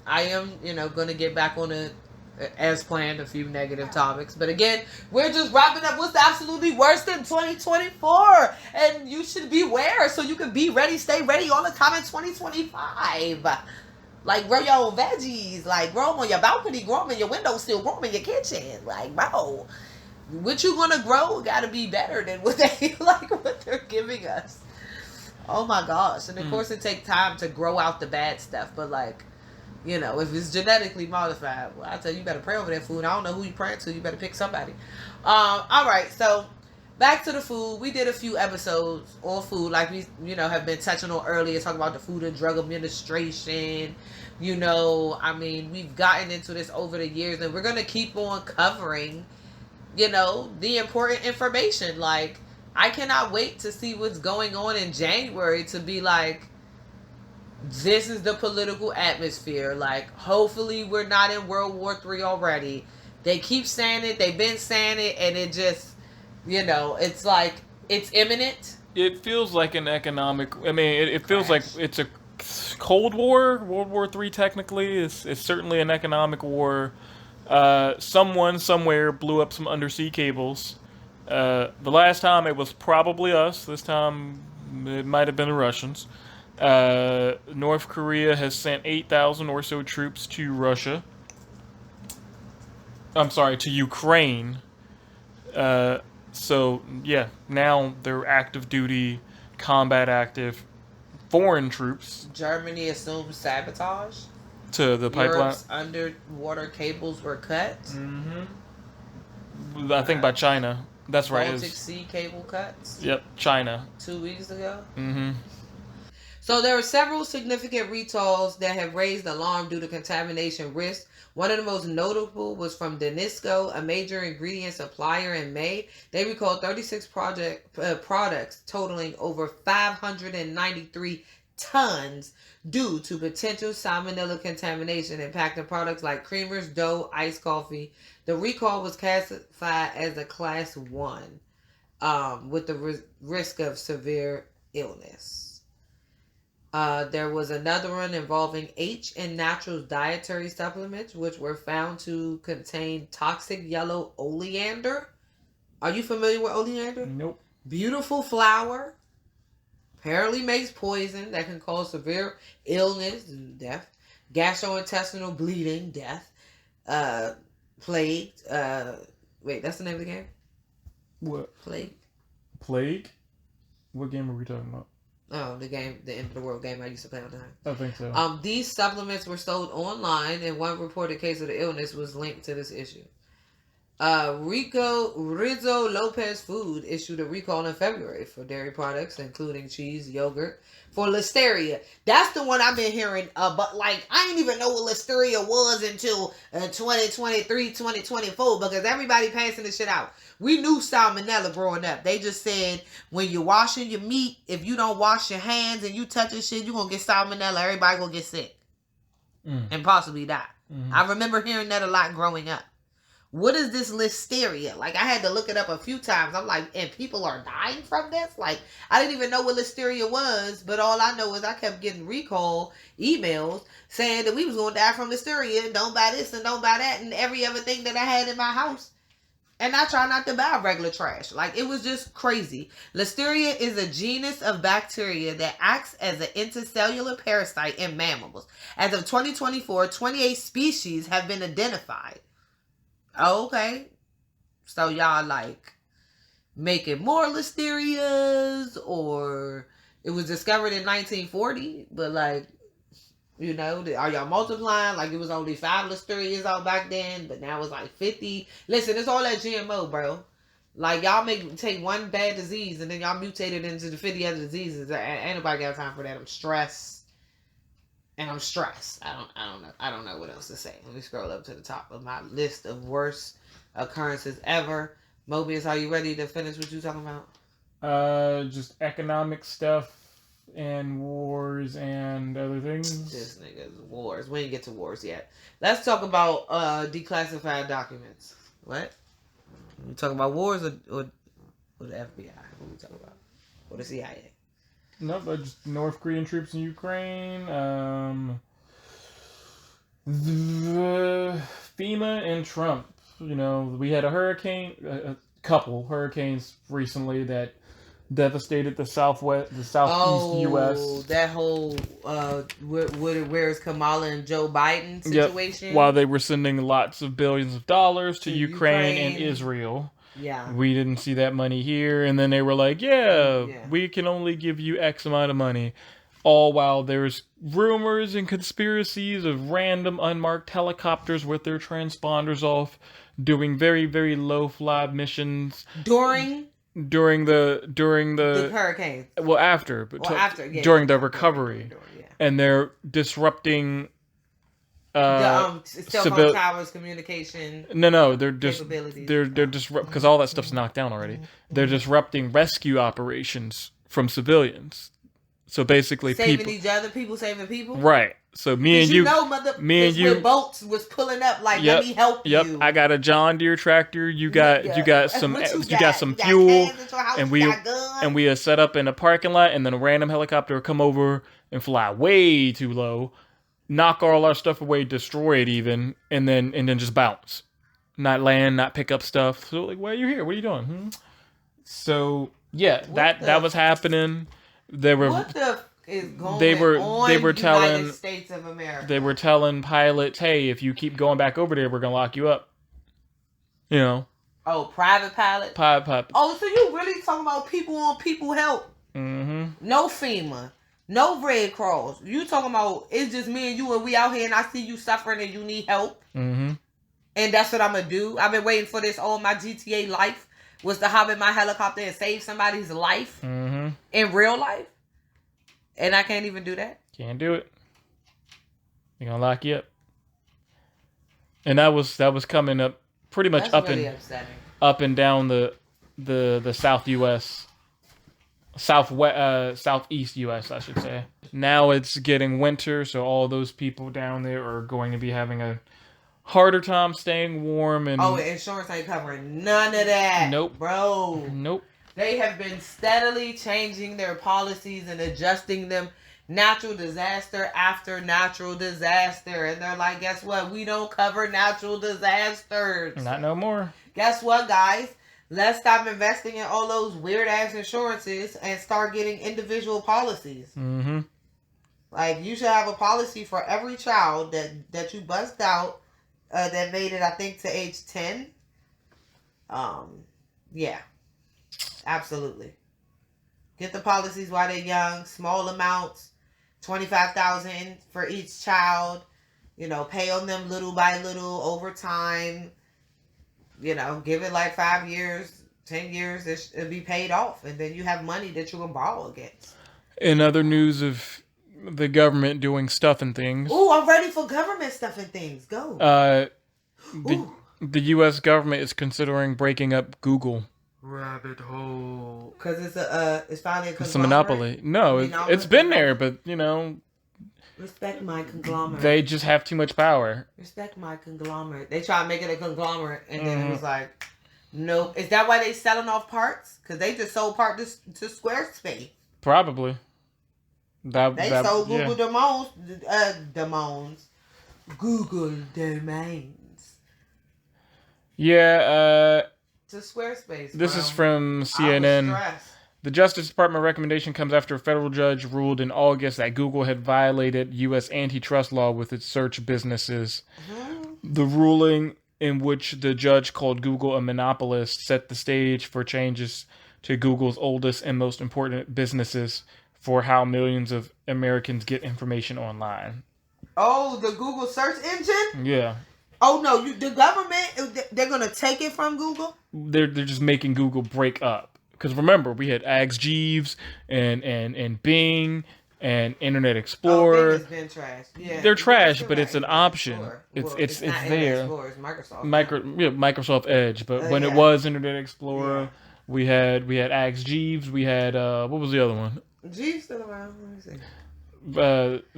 I am, going to get back on a as planned, a few negative topics. But again, we're just wrapping up what's absolutely worse than 2024. And you should beware so you can be ready, stay ready all the time in 2025. Like, grow your own veggies. Like, grow them on your balcony, grow them in your windowsill, grow them in your kitchen. Like, bro, what you gonna grow gotta be better than what what they're giving us. Oh my gosh. And of course it takes time to grow out the bad stuff. But like, if it's genetically modified, well, I tell you, you better pray over that food. I don't know who you praying to. You better pick somebody. All right. So back to the food. We did a few episodes on food, like we, have been touching on earlier, talking about the Food and Drug Administration. We've gotten into this over the years, and we're going to keep on covering, the important information. Like, I cannot wait to see what's going on in January to be like, this is the political atmosphere. Like, hopefully we're not in World War III already. They keep saying it. They've been saying it. And it just, it's like, it's imminent. It feels like an economic... it feels like it's a Cold War. World War III, technically. It's certainly an economic war. Someone, somewhere, blew up some undersea cables. The last time it was probably us. This time it might have been the Russians. North Korea has sent 8,000 or so troops to Russia. I'm sorry, to Ukraine. So, yeah, now they're active duty, combat active, foreign troops. Germany assumed sabotage to the pipeline. Europe's underwater cables were cut. I think by China. That's right. Baltic Sea cable cuts. Yep, China. 2 weeks ago. So there are several significant recalls that have raised alarm due to contamination risk. One of the most notable was from Danisco, a major ingredient supplier in May. They recalled 36 products totaling over 593 tons due to potential salmonella contamination impacting products like creamers, dough, iced coffee. The recall was classified as a class 1 with the risk of severe illness. There was another one involving H and Natural's dietary supplements, which were found to contain toxic yellow oleander. Are you familiar with oleander? Nope. Beautiful flower. Apparently makes poison that can cause severe illness and death. Gastrointestinal bleeding, death. Plague. Wait, that's the name of the game? What? Plague? Plague? What game are we talking about? Oh, the game, the End of the World game I used to play all the time. I think so. These supplements were sold online, and one reported case of the illness was linked to this issue. Rizzo Lopez Food issued a recall in February for dairy products, including cheese, yogurt, for Listeria. That's the one I've been hearing, but like, I didn't even know what Listeria was until 2023, 2024, because everybody passing this shit out. We knew salmonella growing up. They just said, when you're washing your meat, if you don't wash your hands and you touch this shit, you're going to get salmonella. Everybody going to get sick. And possibly die. I remember hearing that a lot growing up. What is this Listeria? Like, I had to look it up a few times. I'm like, and people are dying from this? Like, I didn't even know what Listeria was, but all I know is I kept getting recall emails saying that we was going to die from Listeria, and don't buy this and don't buy that, and every other thing that I had in my house. And I try not to buy regular trash. Like, it was just crazy. Listeria is a genus of bacteria that acts as an intercellular parasite in mammals. As of 2024, 28 species have been identified. Oh, okay. So y'all like making more Listerias, or it was discovered in 1940, but like, are y'all multiplying? Like, it was only 5 Listerias out back then, but now it's like 50. Listen, it's all that GMO, bro. Like, y'all take one bad disease and then y'all mutate it into the 50 other diseases. Ain't nobody got time for that. I'm stressed. I don't know what else to say. Let me scroll up to the top of my list of worst occurrences ever. Mobius, are you ready to finish what you talking about? Just economic stuff and wars and other things. This nigga's wars. We ain't get to wars yet. Let's talk about declassified documents. What? We talking about wars or the FBI? What we talking about? Or the CIA? No, but just North Korean troops in Ukraine. FEMA and Trump. You know, we had a couple hurricanes recently that devastated the southeast Oh, U.S. that whole where's Kamala and Joe Biden situation? Yep. While they were sending lots of billions of dollars to Ukraine and Israel. Yeah. We didn't see that money here, and then they were like, yeah, we can only give you X amount of money. All while there's rumors and conspiracies of random unmarked helicopters with their transponders off, doing very, very low fly missions during the hurricane. Well, after, but during the recovery, and they're disrupting cell phone towers, communication. No, they're disrupt because all that stuff's knocked down already. They're disrupting rescue operations from civilians. So basically, saving each other, people saving people. Right. So me and you, boats was pulling up like, let me help you. Yep. I got a John Deere tractor. You got some fuel, and we are set up in a parking lot, and then a random helicopter will come over and fly way too low, knock all our stuff away, destroy it even, and then just bounce, not land, not pick up stuff. So like, why are you here? What are you doing? So yeah, that was happening. They were. What the is going on? They were telling United States of America. They were telling pilots, "Hey, if you keep going back over there, we're gonna lock you up." You know. Oh, private pilot. Pilot. Oh, so you really talking about people on people help? Mm-hmm. No FEMA, no Red Cross. You talking about it's just me and you, and we out here, and I see you suffering and you need help. Mm-hmm. And that's what I'm gonna do. I've been waiting for this all my GTA life. Was to hop in my helicopter and save somebody's life in real life. And I can't even do that. Can't do it. They're gonna lock you up. And that was coming up pretty much up and down the South US. Southeast US, I should say. Now it's getting winter, so all those people down there are going to be having a harder time staying warm. And insurance ain't covering none of that. Nope. Bro. Nope. They have been steadily changing their policies and adjusting them natural disaster after natural disaster. And they're like, guess what? We don't cover natural disasters. Not no more. Guess what, guys? Let's stop investing in all those weird-ass insurances and start getting individual policies. Mm-hmm. Like, you should have a policy for every child that you bust out that made it, I think, to age 10. Yeah. Absolutely. Get the policies while they're young, small amounts, $25,000 for each child. You know, pay on them little by little over time. You know, give it like 5 years, 10 years, it'll be paid off, and then you have money that you can borrow against. In other news of the government doing stuff and things. Ooh, I'm ready for government stuff and things. Go. The U.S. government is considering breaking up Google. Rabbit hole. Because it's finally a conglomerate. It's a monopoly. No, it's been there, but, you know. Respect my conglomerate. They just have too much power. Respect my conglomerate. They try to make it a conglomerate, and then it was like, nope. Is that why they selling off parts? Because they just sold part to Squarespace. Probably. They sold Google domains. Google domains. Yeah, to Squarespace. This is from CNN. The Justice Department recommendation comes after a federal judge ruled in August that Google had violated U.S. antitrust law with its search businesses. The ruling, in which the judge called Google a monopolist, set the stage for changes to Google's oldest and most important businesses for how millions of Americans get information online. Oh, the Google search engine? Yeah. Oh, no, the government, they're going to take it from Google? They're just making Google break up. Because remember, we had Ask Jeeves and Bing and Internet Explorer. Bing has been trash. Yeah, they're trash, but it's an option. It's there. It's Microsoft. Microsoft Edge, but when it was Internet Explorer, we had Ask Jeeves. We had what was the other one? Jeeves still around. Let me see.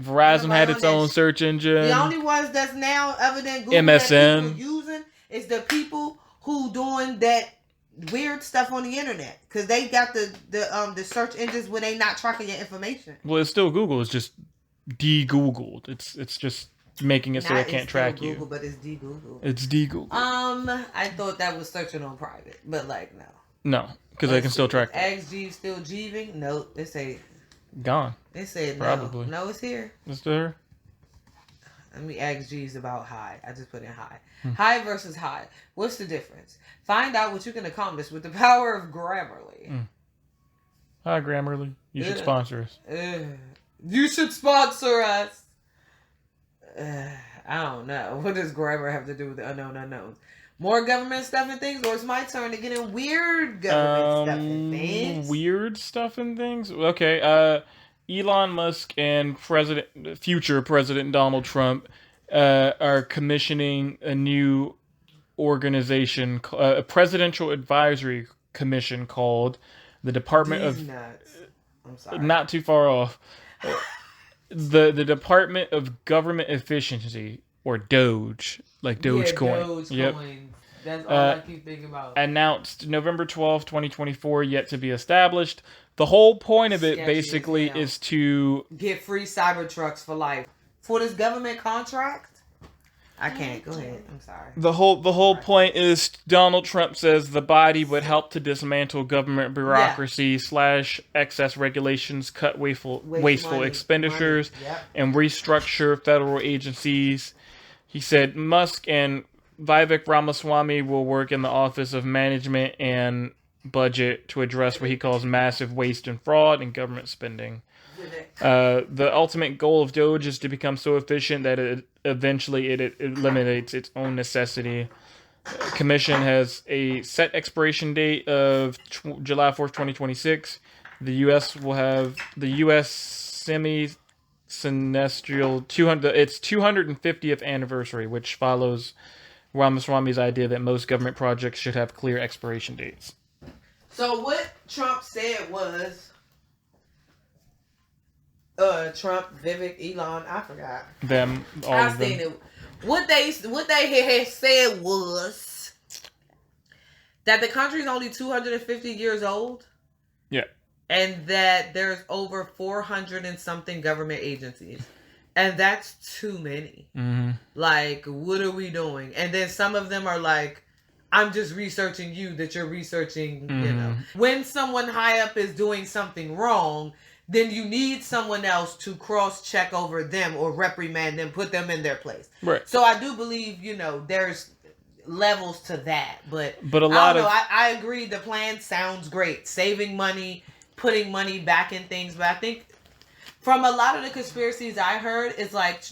Verizon had its own search engine. The only ones that's now other than Google MSN that people using is the people who doing that weird stuff on the internet, because they got the search engines when they not tracking your information. Well, it's still Google. It's just de-Googled. It's just making it so Not it can't it's track still you. Google, but it's Google. It's Google. I thought that was searching on private, but like no. No, because they can still track that. Ask Jeeves still jeeving? No, they say Gone. they said Probably. no. No, it's here. It's there. Let me ask Jeeves about high. I just put in high. High versus high. What's the difference? Find out what you can accomplish with the power of Grammarly. Hi, Grammarly. You should sponsor us. You should sponsor us. I don't know. What does grammar have to do with the unknown unknowns? More government stuff and things, or it's my turn to get in weird government stuff and things? Weird stuff and things? Okay, Elon Musk and future President Donald Trump are commissioning a new organization, a presidential advisory commission called the Department of... Nuts. I'm sorry. Not too far off. The Department of Government Efficiency, or Doge, like Dogecoin. Yeah, Dogecoin. That's all I keep thinking about. Announced November 12th, 2024, yet to be established. The whole point of it basically is to get free Cybertrucks for life. For this government contract? I can't. Go ahead. I'm sorry. The whole point is Donald Trump says the body would help to dismantle government bureaucracy / excess regulations, cut wasteful expenditures, and restructure federal agencies. He said Musk and Vivek Ramaswamy will work in the Office of Management and Budget to address what he calls massive waste and fraud in government spending. The ultimate goal of Doge is to become so efficient that it eliminates its own necessity. Commission has a set expiration date of July 4th, 2026. The U.S. will have the U.S. semi-senestial its 250th anniversary, which follows Ramaswamy's idea that most government projects should have clear expiration dates. So what Trump said was, Trump, Vivek, Elon, I forgot. Them, all of them. It. What they had said was that the country is only 250 years old. Yeah. And that there's over 400 and something government agencies. And that's too many. Mm-hmm. Like, what are we doing? And then some of them are like, I'm just researching you that you're researching, you know. When someone high up is doing something wrong, then you need someone else to cross-check over them or reprimand them, put them in their place. Right. So I do believe, you know, there's levels to that. But a lot I agree the plan sounds great. Saving money, putting money back in things. But I think from a lot of the conspiracies I heard, it's like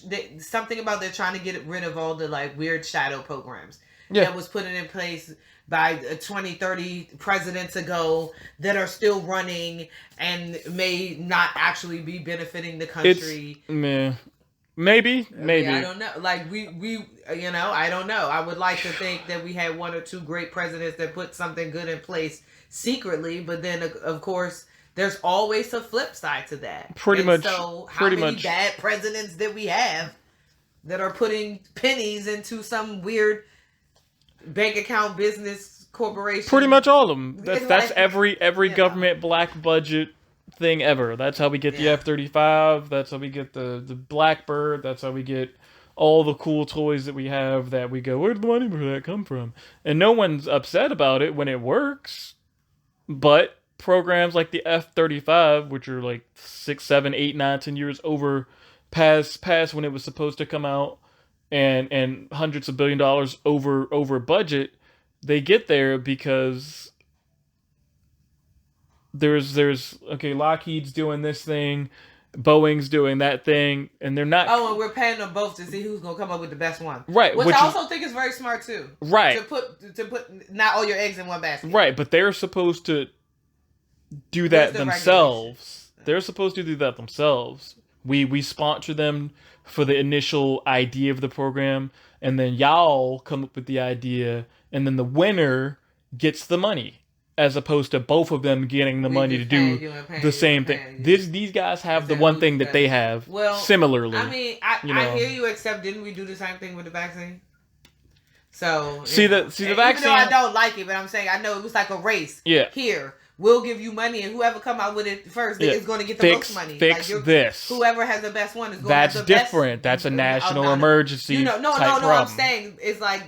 something about they're trying to get rid of all the like weird shadow programs that was put in place by 20, 30 presidents ago that are still running and may not actually be benefiting the country. Maybe. I don't know. Like we, you know, I don't know. I would like to think that we had one or two great presidents that put something good in place secretly, but then of course there's always a flip side to that. So how many bad presidents did we have that are putting pennies into some weird bank account business corporation? Pretty much all of them. That's every government black budget thing ever. That's how we get the F-35. That's how we get the Blackbird. That's how we get all the cool toys that we have that we go, where'd the money for that come from? And no one's upset about it when it works. But programs like the F-35, which are like 6, 7, 8, 9, 10 years past when it was supposed to come out, and hundreds of $1 billion over budget, they get there because there's Lockheed's doing this thing, Boeing's doing that thing, and they're not. Oh, and we're paying them both to see who's gonna come up with the best one, right? Which I also think is very smart too, right? To put not all your eggs in one basket, right? But they're supposed to do that themselves. They're supposed to do that themselves. We sponsor them for the initial idea of the program, and then y'all come up with the idea, and then the winner gets the money, as opposed to both of them getting the money to do the same thing. These guys have the one thing that they have similarly. I mean, I hear you, except didn't we do the same thing with the vaccine? So see the vaccine. Even though I don't like it, but I'm saying I know it was like a race. Yeah. Here, we'll give you money, and whoever come out with it first is going to get the most money. Fix this. Whoever has the best one is going That's to have the different. That's a national emergency. No, problem. I'm saying it's like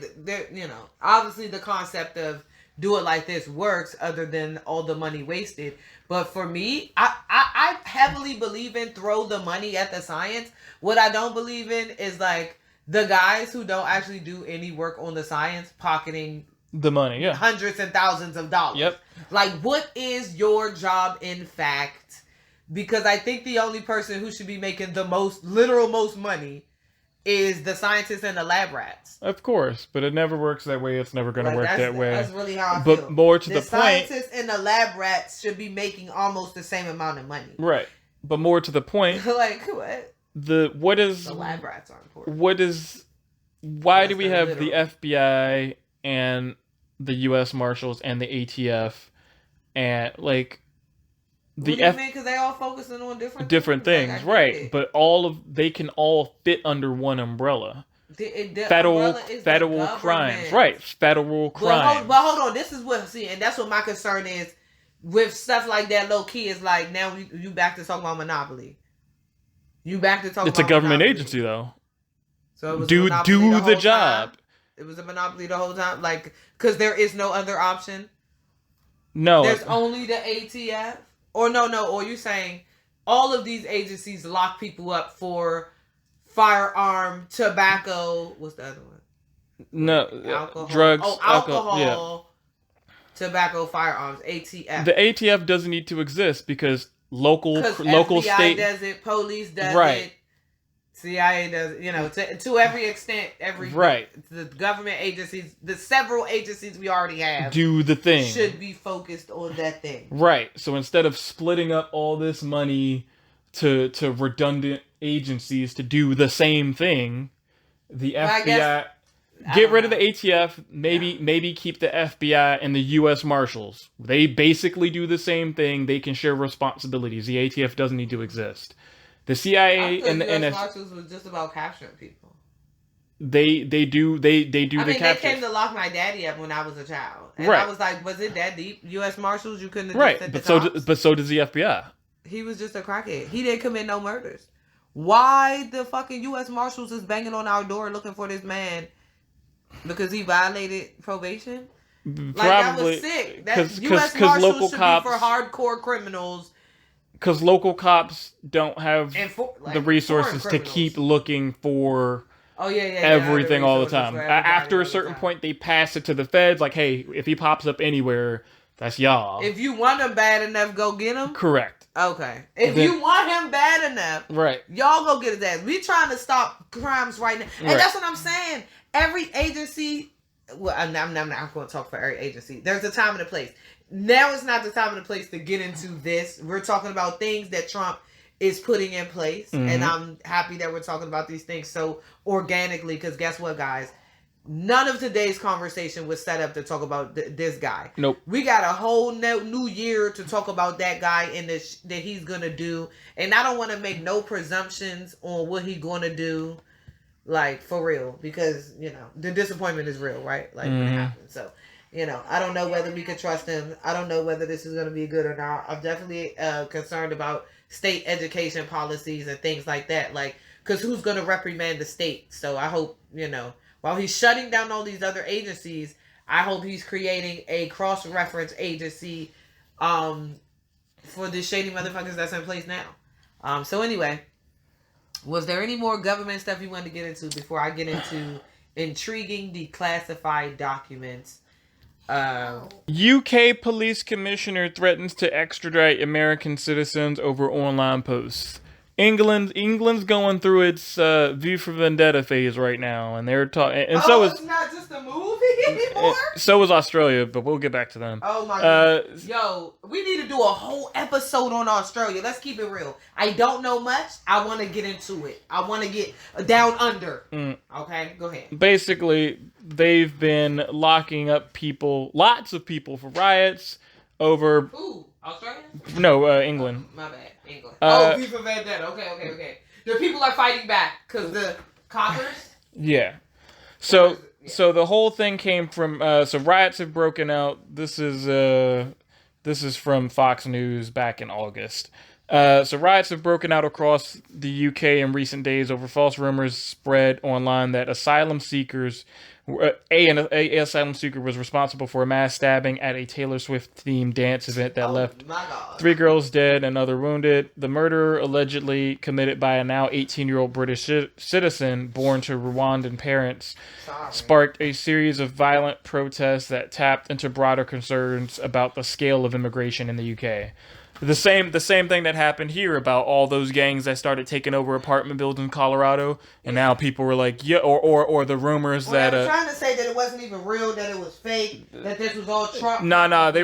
obviously the concept of do it like this works, other than all the money wasted. But for me, I heavily believe in throw the money at the science. What I don't believe in is like the guys who don't actually do any work on the science pocketing the money, hundreds and thousands of dollars. Yep. Like, what is your job in fact? Because I think the only person who should be making the most money is the scientists and the lab rats. Of course, but it never works that way. It's never going to work that way. That's really how I feel. But more to the point, scientists and the lab rats should be making almost the same amount of money. Right. But more to the point, like what? The lab rats are important. Why do we have the FBI and the U.S. Marshals and the ATF and like the what do you mean? Because they all focusing on different things, like, right? But they can all fit under one umbrella. Federal crimes, right? Federal crimes. But hold on, this is and that's what my concern is with stuff like that. Low key is like now you back to talking about monopoly. You back to talking. It's a government agency though. So it was do the job. Time. It was a monopoly the whole time, like because there is no other option. No, there's only the ATF. Or or you saying all of these agencies lock people up for firearm, tobacco. What's the other one? No, alcohol. Drugs. Oh, alcohol, tobacco, firearms. ATF. The ATF doesn't need to exist because local FBI state does it, police does it, CIA does it. To every extent, the government agencies, the several agencies we already have, do the thing. Should be focused on that thing. Right. So instead of splitting up all this money to redundant agencies to do the same thing, the FBI get rid of the ATF, maybe keep the FBI and the US Marshals. They basically do the same thing. They can share responsibilities. The ATF doesn't need to exist. The CIA and the US Marshals was just about capturing people. They do the capture. They came to lock my daddy up when I was a child, and I was like, was it that deep? U.S. Marshals, you couldn't have just but so does the FBI. He was just a crackhead. He didn't commit no murders. Why the fucking U.S. Marshals is banging on our door looking for this man because he violated probation? Probably, that was sick. U.S. Marshals local should cops, be for hardcore criminals. Because local cops don't have the resources to keep looking for everything all the time. After a certain point, they pass it to the feds. Like, hey, if he pops up anywhere, that's y'all. If you want him bad enough, go get him. Correct. Okay. If you want him bad enough, right, y'all go get his ass. We trying to stop crimes right now, and that's what I'm saying. Every agency. Well, I'm not going to talk for every agency. There's a time and a place. Now is not the time and the place to get into this. We're talking about things that Trump is putting in place. Mm-hmm. And I'm happy that we're talking about these things so organically. Because guess what, guys? None of today's conversation was set up to talk about this guy. Nope. We got a whole new year to talk about that guy and that he's going to do. And I don't want to make no presumptions on what he's going to do. Like, for real. Because, the disappointment is real, right? Like, when it happens. So. I don't know whether we can trust him. I don't know whether this is going to be good or not. I'm definitely concerned about state education policies and things like that. Like, because who's going to reprimand the state? So I hope, while he's shutting down all these other agencies, I hope he's creating a cross-reference agency for the shady motherfuckers that's in place now. So anyway, was there any more government stuff you wanted to get into before I get into intriguing declassified documents? UK police commissioner threatens to extradite American citizens over online posts. England's going through its V for Vendetta phase right now, and they're talking. And so is it's not just a movie anymore. So is Australia, but we'll get back to them. Oh my god! Yo, we need to do a whole episode on Australia. Let's keep it real. I don't know much. I want to get into it. I want to get down under. Okay, go ahead. Basically, they've been locking up lots of people for riots over. Ooh, Australia? No, England. My bad. England. V for Vendetta. Okay. The people are fighting back because the coppers. Yeah. So the whole thing came from. So riots have broken out. This is This is from Fox News back in August. So riots have broken out across the UK in recent days over false rumors spread online that asylum seekers, a asylum seeker was responsible for a mass stabbing at a Taylor Swift themed dance event that left 3 girls dead and another wounded. The murder, allegedly committed by a now 18-year-old British citizen born to Rwandan parents, sparked a series of violent protests that tapped into broader concerns about the scale of immigration in the UK. The same thing that happened here about all those gangs that started taking over apartment buildings in Colorado, and now people were like, yeah, or the rumors that they were trying to say that it wasn't even real, that it was fake, that this was all Trump. No, they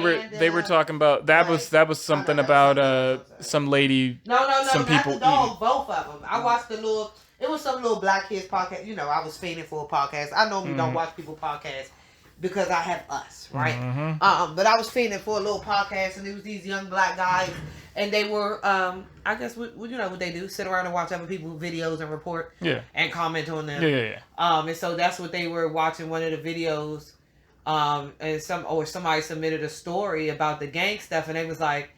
were talking about that was something about some lady. No, some people not the dog, both of them. I watched it was some little black kids podcast. You know, I was fiending for a podcast. I normally don't watch people podcasts because I have us, right? Mm-hmm. But I was fiending for a little podcast, and it was these young black guys, and they were, I guess, you know what they do, sit around and watch other people's videos and report, and comment on them. Yeah. And so that's what they were watching, one of the videos, and somebody submitted a story about the gang stuff, and they was like,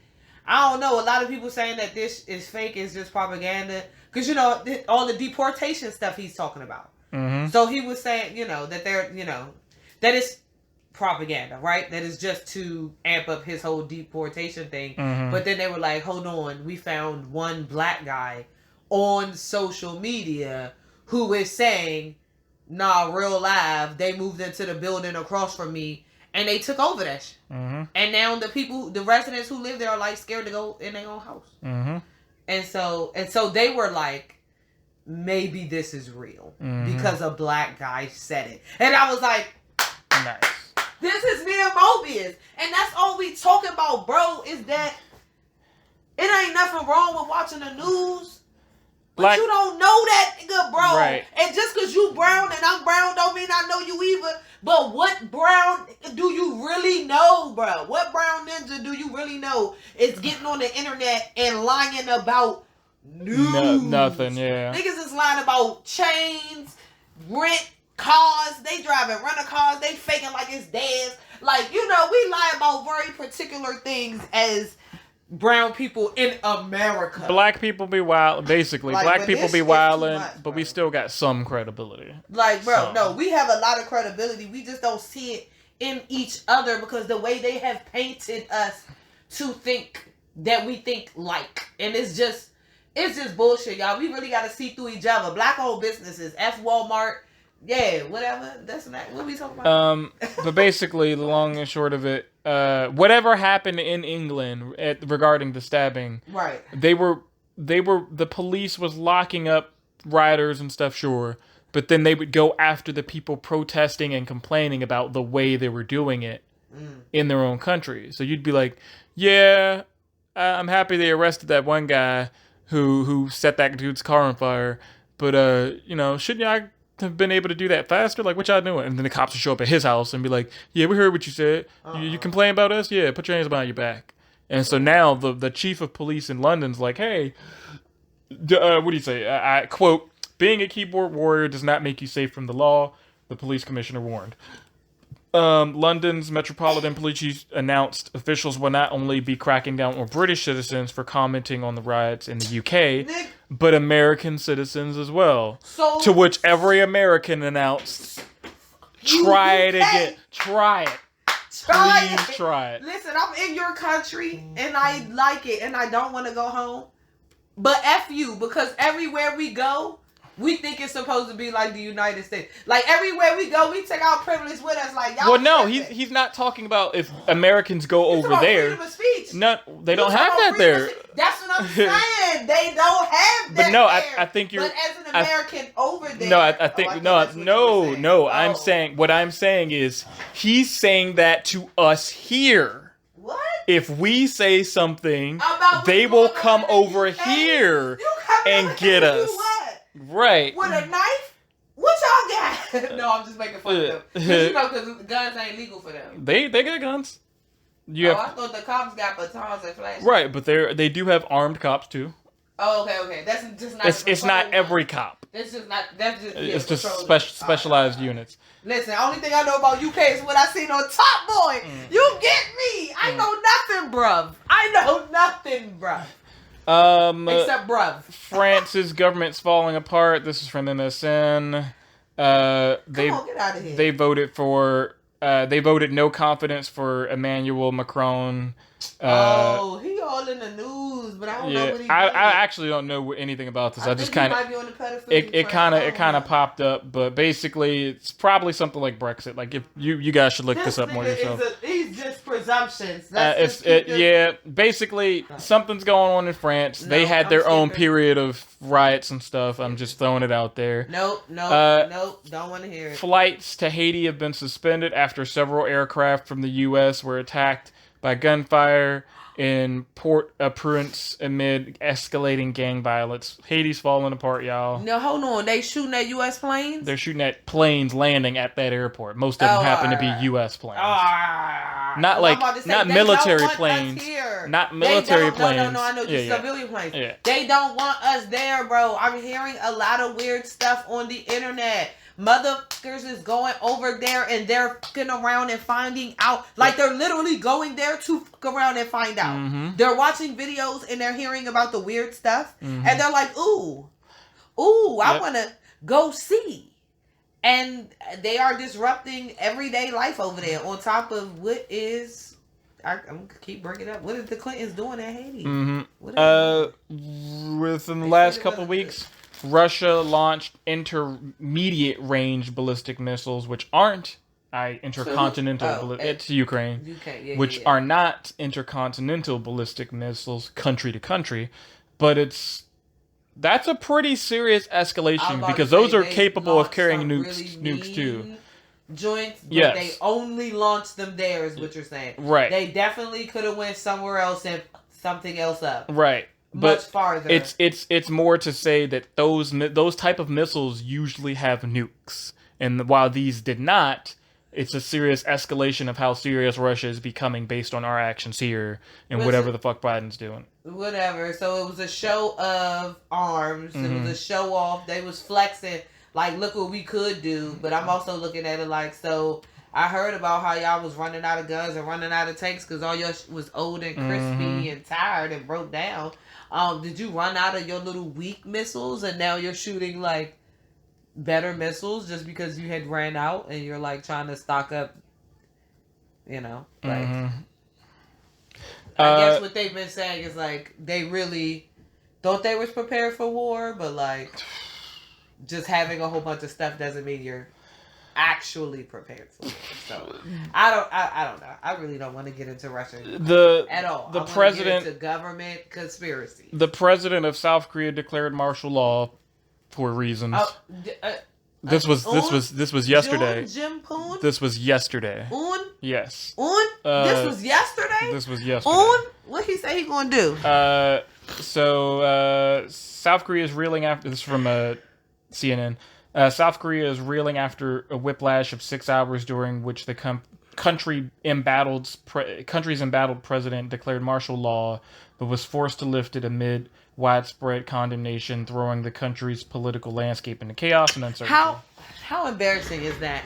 I don't know, a lot of people saying that this is fake, is just propaganda, because, you know, all the deportation stuff he's talking about. Mm-hmm. So he was saying, you know, that they're, you know, that is propaganda, right? That is just to amp up his whole deportation thing. Mm-hmm. But then they were like, hold on, we found one black guy on social media who is saying, nah, real live, they moved into the building across from me and they took over that shit. Mm-hmm. And now the residents who live there are like scared to go in their own house. Mm-hmm. And so they were like, maybe this is real because a black guy said it. And I was like, nice. This is me and Mobius. And that's all we talking about, bro, is that it ain't nothing wrong with watching the news. But you don't know that nigga, bro. Right. And just because you brown and I'm brown don't mean I know you either. But what brown do you really know, bro? What brown ninja do you really know is getting on the internet and lying about news? Nothing, yeah. Niggas is lying about chains, rent, cars. They driving rental cars. They faking like it's theirs. Like, you know, we lie about very particular things as brown people in America. Black people be wild, basically. Like, black people be wilding, much, but we still got some credibility. Like, bro, no, we have a lot of credibility. We just don't see it in each other because the way they have painted us to think that we think like. And it's just bullshit, y'all. We really got to see through each other. Black-owned businesses, F Walmart, yeah, whatever. That's not what we talking about. But basically, the long and short of it, whatever happened in England regarding the stabbing, right? The police was locking up rioters and stuff, sure, but then they would go after the people protesting and complaining about the way they were doing it in their own country. So you'd be like, yeah, I'm happy they arrested that one guy who set that dude's car on fire, but you know, shouldn't y'all have been able to do that faster? Like, what y'all doing? And then the cops would show up at his house and be like, yeah, we heard what you said. You complain about us? Yeah, put your hands behind your back. And so now the chief of police in London's like, hey, what do you say? I quote, being a keyboard warrior does not make you safe from the law, the police commissioner warned. London's Metropolitan Police Chief announced officials will not only be cracking down on British citizens for commenting on the riots in the UK, but American citizens as well. So, to which every American announced, try it again. Try it. Please try it. Listen, I'm in your country, and I like it, and I don't want to go home. But F you, because everywhere we go, we think it's supposed to be like the United States. Like, everywhere we go, we take our privilege with us. Like, y'all. Well, no, he's not talking about if Americans go over there. Freedom of speech. No, they don't have that there. That's what I'm saying. They don't have that. But no, there. I think you're. But as an American over there. No, I think no. I'm saying what I'm saying is he's saying that to us here. What? If we say something, they will come over here and get us. Right. With a knife? What y'all got? No, I'm just making fun of them. You know, because guns ain't legal for them. They got guns. I thought the cops got batons and flashlights. Right, but they do have armed cops too. Oh, okay. That's just not. It's not every cop. It's just not. That's just. Yeah, It's just patrol. specialized units. Listen, the only thing I know about UK is what I seen on Top Boy. You get me? I know nothing, bruv. I know nothing, bruv. Except bruv. France's government's falling apart. This is from MSN. Come on, get out of here. They voted for. They voted no confidence for Emmanuel Macron. He all in the news, but I don't know what he I actually don't know anything about this. I just kind of it kind of popped up, but basically it's probably something like Brexit. Like if you guys should look this up more yourself. He's just presumptions. Basically something's going on in France. They had their own period of riots and stuff. I'm just throwing it out there. Nope. Don't want to hear it. Flights to Haiti have been suspended after several aircraft from the U.S. were attacked by gunfire in Port-au-Prince amid escalating gang violence. Haiti's falling apart, y'all. No, hold on. They shooting at U.S. planes? They're shooting at planes landing at that airport. Most of them happen to be U.S. planes. Not military planes. Not military planes. No, I know. Just civilian planes. Yeah. They don't want us there, bro. I'm hearing a lot of weird stuff on the internet. Motherfuckers is going over there and they're fucking around and finding out. Like, they're literally going there to fuck around and find out. Mm-hmm. They're watching videos and they're hearing about the weird stuff. Mm-hmm. And they're like, ooh, I want to go see. And they are disrupting everyday life over there on top of what is... I'm going to keep bringing it up. What is the Clintons doing in Haiti? Mm-hmm. Within the last couple of weeks... Russia launched intermediate range ballistic missiles, which aren't intercontinental. It's Ukraine, which are not intercontinental ballistic missiles, country to country, but that's a pretty serious escalation because those are capable of carrying nukes too. Joints, but they only launched them there, is what you're saying. Right. They definitely could have went somewhere else and something else up. Right. But much farther. It's more to say that those type of missiles usually have nukes, and while these did not, it's a serious escalation of how serious Russia is becoming based on our actions here and whatever the fuck Biden's doing. Whatever. So it was a show of arms. Mm-hmm. It was a show off. They was flexing like, look what we could do. But I'm also looking at it like, so I heard about how y'all was running out of guns and running out of tanks because all y'all was old and crispy and tired and broke down. Did you run out of your little weak missiles and now you're shooting like better missiles just because you had ran out and you're like trying to stock up, like I guess what they've been saying is like they really thought they was prepared for war, but like just having a whole bunch of stuff doesn't mean you're actually prepared for it. So I don't know. I really don't want to get into Russia at all. The president, get into government conspiracy. The president of South Korea declared martial law for reasons. This was yesterday. Jim Poon? This was yesterday. Yes. This was yesterday. This was yesterday. What he say he gonna do? South Korea is reeling after this is from CNN. South Korea is reeling after a whiplash of 6 hours during which the country's embattled president declared martial law, but was forced to lift it amid widespread condemnation, throwing the country's political landscape into chaos and uncertainty. How embarrassing is that?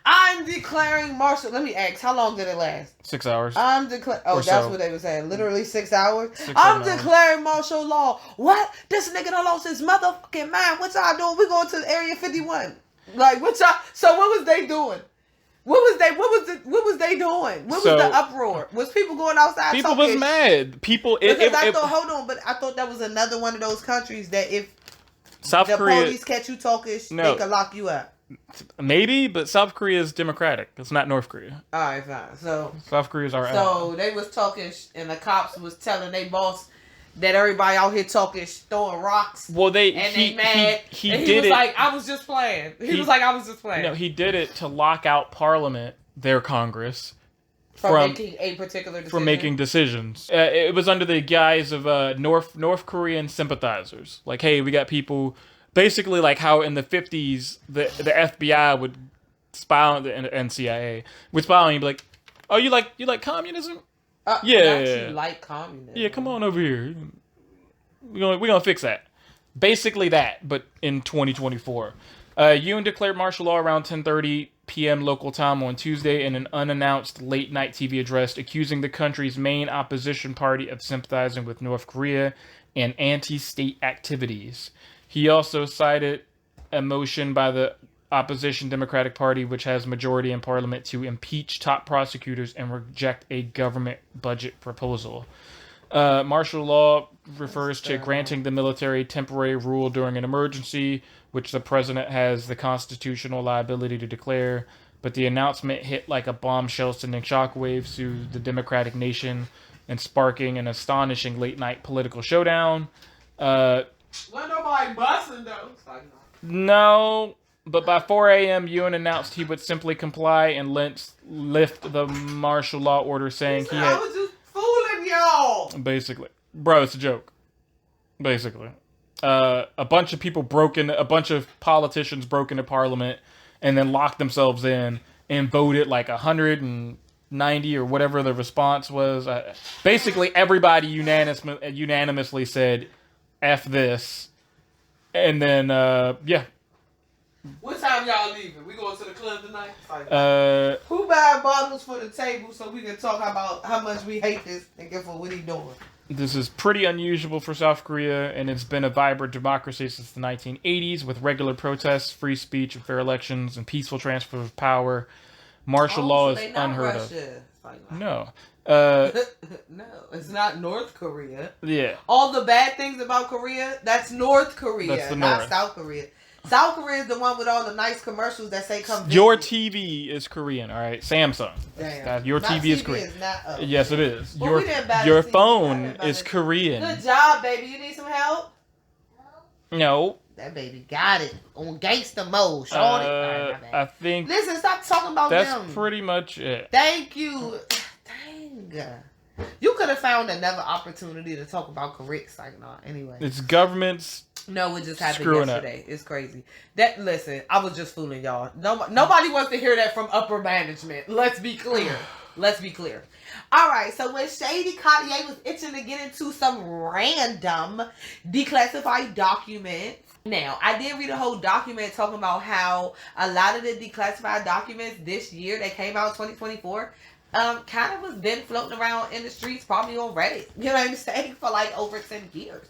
I'm declaring martial. Let me ask, how long did it last? 6 hours. That's what they were saying. Literally 6 hours. I'm declaring martial law. What? This nigga done lost his motherfucking mind. What y'all doing? We going to Area 51. Like, what y'all? So what was they doing? What was they doing? What was the uproar? Was people going outside? People was mad. I thought that was another one of those countries that if South Korea police catch you talking, they could lock you up. Maybe, but South Korea is democratic. It's not North Korea. All right, fine. So South Korea is our ally. So they was talking, and the cops was telling they boss that everybody out here talking, throwing rocks. Well, they mad. He was like, I was just playing. He was like, I was just playing. No, he did it to lock out Parliament, their Congress, from making a particular decision. From making decisions. It was under the guise of North Korean sympathizers. Like, hey, we got people. Basically, like how in the 50s, the FBI would spy on and CIA would spy on you, be like, "Oh, you like communism? You like communism? Yeah, come on over here." We're gonna fix that. Basically that, but in 2024. UN declared martial law around 10:30 p.m. local time on Tuesday in an unannounced late-night TV address, accusing the country's main opposition party of sympathizing with North Korea and anti-state activities. He also cited a motion by the opposition Democratic Party, which has majority in parliament, to impeach top prosecutors and reject a government budget proposal. Martial law refers to granting the military temporary rule during an emergency, which the president has the constitutional liability to declare. But the announcement hit like a bombshell, sending shockwaves through the democratic nation and sparking an astonishing late-night political showdown. Let nobody busting though. No, but by 4 a.m., Ewan announced he would simply comply and lift the martial law order, saying he had... I was just fooling y'all. Basically. Bro, it's a joke. Basically. A bunch of politicians broke into parliament and then locked themselves in and voted like 190 or whatever the response was. Basically, everybody unanimously said, F this. And then, yeah. What time y'all leaving? We going to the club tonight? Who buying bottles for the table so we can talk about how much we hate this nigga for what he doing? This is pretty unusual for South Korea, and it's been a vibrant democracy since the 1980s, with regular protests, free speech, and fair elections, and peaceful transfer of power. Martial law is unheard of. No. No, it's not North Korea. Yeah. All the bad things about Korea, that's North Korea, that's not North. South Korea. South Korea is the one with all the nice commercials that say come visit. Your TV is Korean, all right? Samsung. Damn. Your TV is Korean. Is not yes, it is. Well, your phone is Korean. Good job, baby. You need some help? No. That baby got it on gangster mode. Shorty. I think... Listen, stop talking about them. That's pretty much it. Thank you. Dang. You could have found another opportunity to talk about correct Saginaw anyway. It's government's... No, it just happened yesterday. It's crazy. Listen, I was just fooling y'all. Nobody wants to hear that from upper management. Let's be clear. All right, so when Shady Cartier was itching to get into some random declassified documents. Now, I did read a whole document talking about how a lot of the declassified documents this year that came out in 2024 kind of was been floating around in the streets, probably on Reddit, you know what I'm saying, for like over 10 years.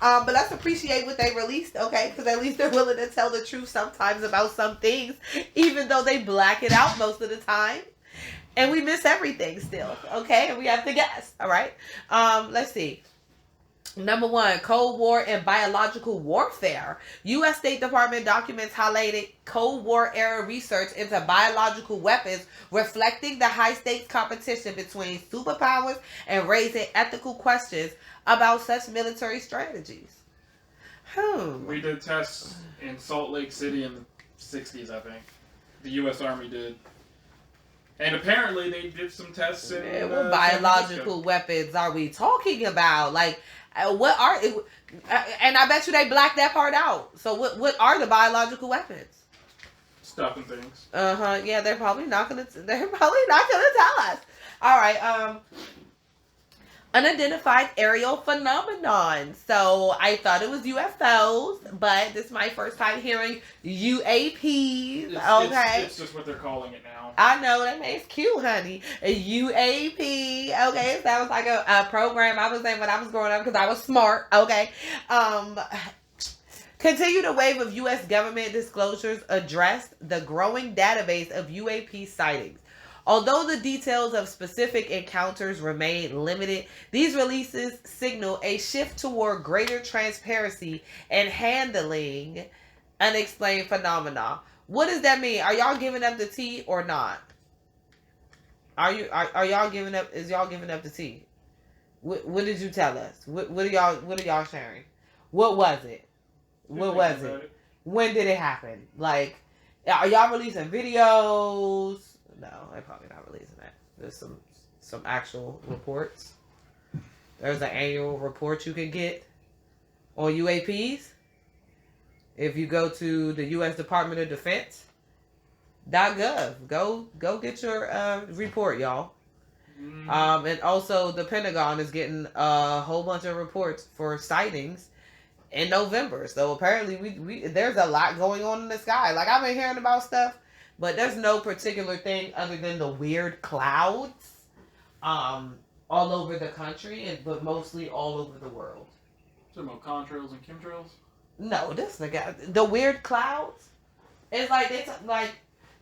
But let's appreciate what they released, okay? Because at least they're willing to tell the truth sometimes about some things, even though they black it out most of the time. And we miss everything still, okay? And we have to guess, all right? Let's see. Number 1, Cold War and biological warfare. U.S. State Department documents highlighted Cold War era research into biological weapons, reflecting the high stakes competition between superpowers and raising ethical questions about such military strategies. We did tests in Salt Lake City in the 60s, I think. The U.S. Army did. And apparently they did some tests in what biological weapons are we talking about? Like, what are it? And I bet you they blacked that part out. So what are the biological weapons? Stuff and things. Yeah, they're probably not gonna tell us. All right. Unidentified aerial phenomenon. So I thought it was UFOs, but this is my first time hearing UAPs. Okay, it's just what they're calling it now. I know, that makes cute, honey. A UAP. Okay, it sounds like a program I was in when I was growing up because I was smart. Okay. Continue the wave of U.S. government disclosures addressed the growing database of UAP sightings. Although the details of specific encounters remain limited, these releases signal a shift toward greater transparency and handling unexplained phenomena. What does that mean? Are y'all giving up the tea or not? Are y'all giving up? Is y'all giving up the tea? What did you tell us? What are y'all sharing? What was it? What was it? When did it happen? Like, are y'all releasing videos? No, they're probably not releasing that. There's some actual reports. There's an annual report you can get on UAPs. If you go to the U.S. Department of Defense.gov, go get your report, y'all. And also the Pentagon is getting a whole bunch of reports for sightings in November. So apparently we there's a lot going on in the sky. Like, I've been hearing about stuff, but there's no particular thing other than the weird clouds all over the country, but mostly all over the world. Talking about contrails and chemtrails? No, this the weird clouds. It's like like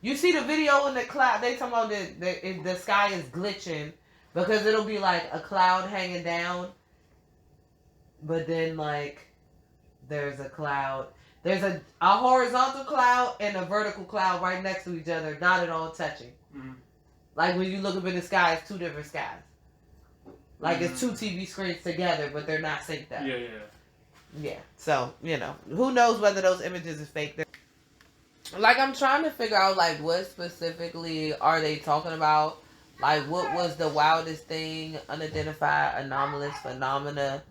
you see the video in the cloud. They talking about the sky is glitching because it'll be like a cloud hanging down, but then like there's a cloud. There's a horizontal cloud and a vertical cloud right next to each other, not at all touching. Mm-hmm. Like when you look up in the sky, it's two different skies. Like it's two TV screens together, but they're not synced up. Yeah. So, who knows whether those images is fake. Like, I'm trying to figure out, like, what specifically are they talking about? Like, what was the wildest thing, unidentified, anomalous phenomena?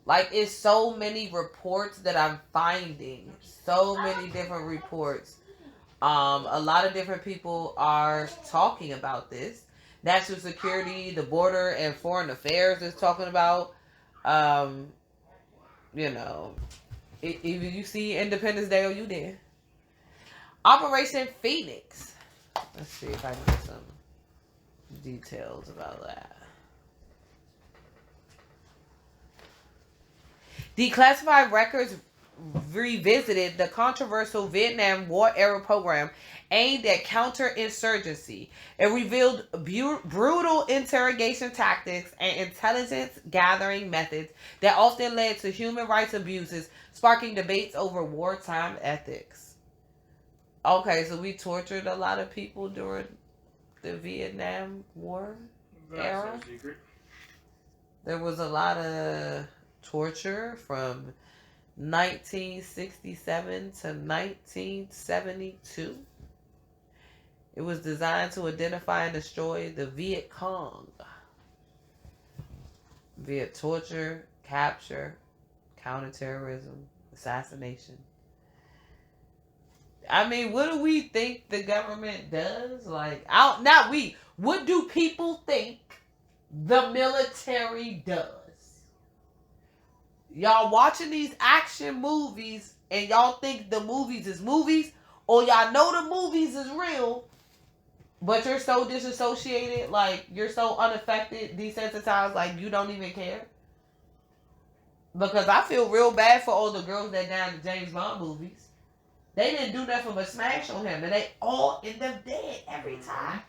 Like, it's so many reports that I'm finding. So many different reports. A lot of different people are talking about this. National Security, the Border and Foreign Affairs is talking about, either you see Independence Day or you did. Operation Phoenix. Let's see if I can get some details about that. Declassified Records revisited the controversial Vietnam War era program aimed at counterinsurgency. It revealed brutal interrogation tactics and intelligence gathering methods that often led to human rights abuses, sparking debates over wartime ethics. Okay, so we tortured a lot of people during the Vietnam War era. That's no secret. There was a lot of torture from 1967 to 1972. It was designed to identify and destroy the Viet Cong via torture, capture, counterterrorism, assassination. I mean, what do we think the government does? Like, what do people think the military does? Y'all watching these action movies and y'all think the movies is movies, or y'all know the movies is real, but you're so disassociated, like you're so unaffected, desensitized, like you don't even care? Because I feel real bad for all the girls that died in the James Bond movies. They didn't do nothing but smash on him, and they all end up dead every time.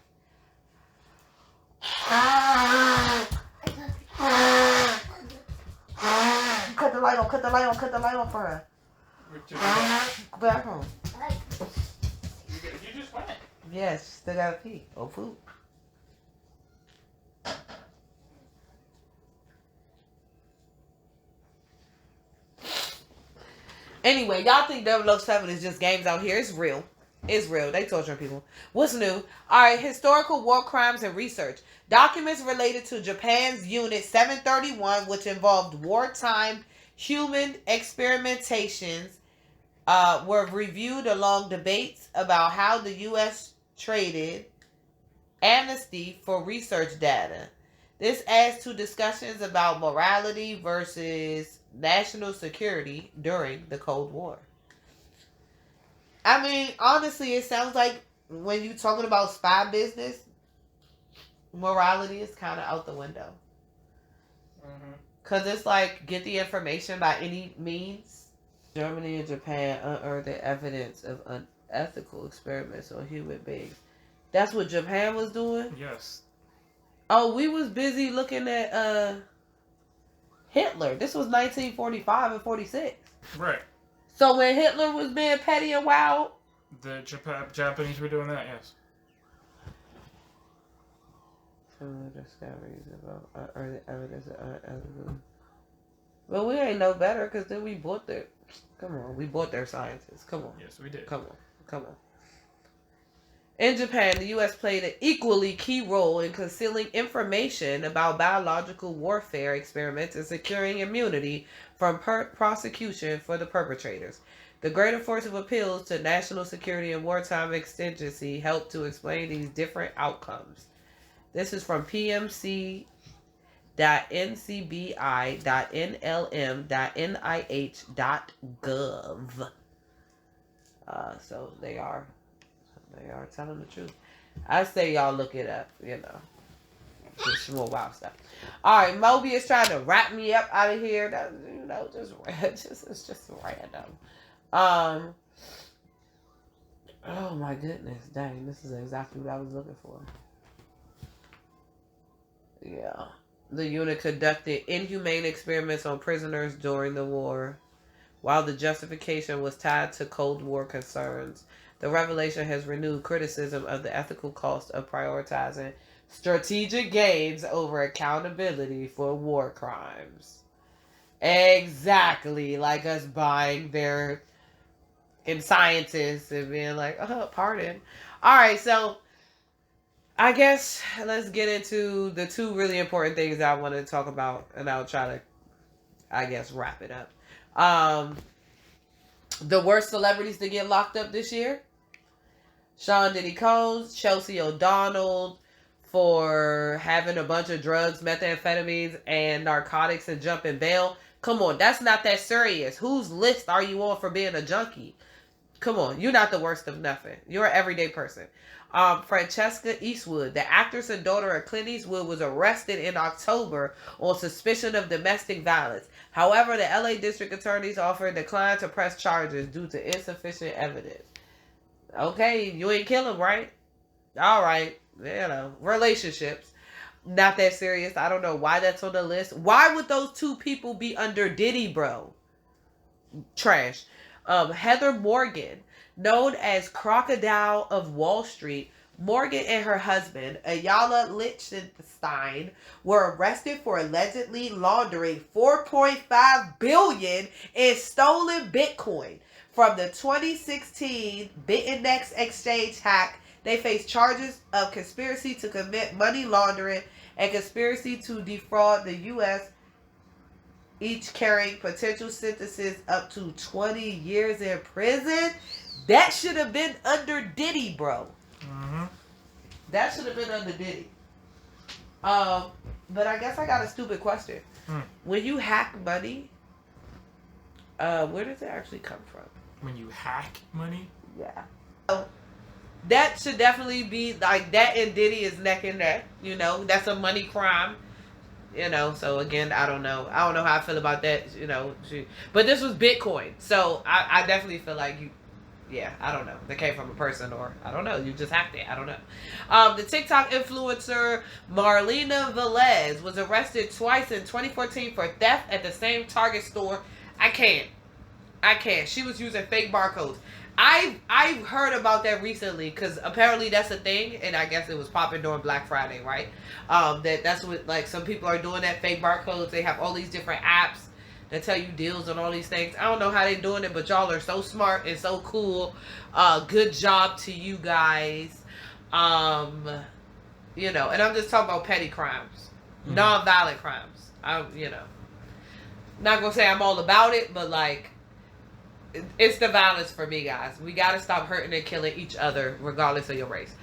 Cut the light on for her. Go back home. You just went. Yes, still gotta pee. Oh, food. Anyway, y'all think 007 is just games out here. It's real. It's real. They torturing people. What's new? Alright, historical war crimes and research. Documents related to Japan's Unit 731, which involved wartime human experimentations, were reviewed along debates about how the U.S. traded amnesty for research data. This adds to discussions about morality versus national security during the Cold War. I mean, honestly, it sounds like when you're talking about spy business, morality is kind of out the window. Because it's like, get the information by any means. Germany and Japan unearthed evidence of unethical experiments on human beings. That's what Japan was doing? Yes. Oh, we was busy looking at Hitler. This was 1945 and 46. Right. So when Hitler was being petty and wild, the Japanese were doing that, yes. Discoveries about early evidence of unethical. Well, we ain't no better because then we bought their. Come on, we bought their scientists. Come on. Yes, we did. Come on. In Japan, the U.S. played an equally key role in concealing information about biological warfare experiments and securing immunity from prosecution for the perpetrators. The greater force of appeals to national security and wartime exigency helped to explain these different outcomes. This is from pmc.ncbi.nlm.nih.gov. So they are telling the truth. I say y'all look it up, Just some more wild stuff. All right, Moby is trying to wrap me up out of here. That, it's just random. Oh my goodness, dang! This is exactly what I was looking for. Yeah, the unit conducted inhumane experiments on prisoners during the war. While the justification was tied to Cold War concerns, the revelation has renewed criticism of the ethical cost of prioritizing strategic gains over accountability for war crimes. Exactly, like us buying their scientists and being like, oh, pardon. All right, so I guess let's get into the two really important things that I want to talk about, and I'll try to, I guess, wrap it up. The worst celebrities to get locked up this year: Sean Diddy Combs, Chelsea O'Donnell for having a bunch of drugs, methamphetamines, and narcotics and jumping bail. Come on, that's not that serious. Whose list are you on for being a junkie? Come on, you're not the worst of nothing. You're an everyday person. Francesca Eastwood, the actress and daughter of Clint Eastwood, was arrested in October on suspicion of domestic violence. However, the LA District Attorney's office declined to press charges due to insufficient evidence. Okay, you ain't kill him, right? All right, relationships. Not that serious. I don't know why that's on the list. Why would those two people be under Diddy, bro? Trash. Heather Morgan, known as Crocodile of Wall Street, Morgan and her husband, Ayala Lichtenstein, were arrested for allegedly laundering $4.5 billion in stolen Bitcoin. From the 2016 BitIndex exchange hack, they face charges of conspiracy to commit money laundering and conspiracy to defraud the U.S., each carrying potential sentences up to 20 years in prison. That should have been under Diddy, bro. Mm-hmm. That should have been under Diddy. But I guess I got a stupid question. When you hack money, where does it actually come from? When you hack money? Yeah. So, that should definitely be, like, that and Diddy is neck and neck. That's a money crime. So again, I don't know how I feel about that, but this was Bitcoin. So I definitely feel like I don't know. They came from a person, or I don't know. You just hacked it. I don't know. The TikTok influencer Marlena Velez was arrested twice in 2014 for theft at the same Target store. I can't. She was using fake barcodes. I've heard about that recently because apparently that's a thing, and I guess it was popping during Black Friday, right? That's what, like, some people are doing, that fake barcodes. They have all these different apps that tell you deals on all these things. I don't know how they're doing it, but y'all are so smart and so cool. Good job to you guys. And I'm just talking about petty crimes, non-violent crimes. Not gonna say I'm all about it, but like, it's the violence for me, guys. We got to stop hurting and killing each other, regardless of your race.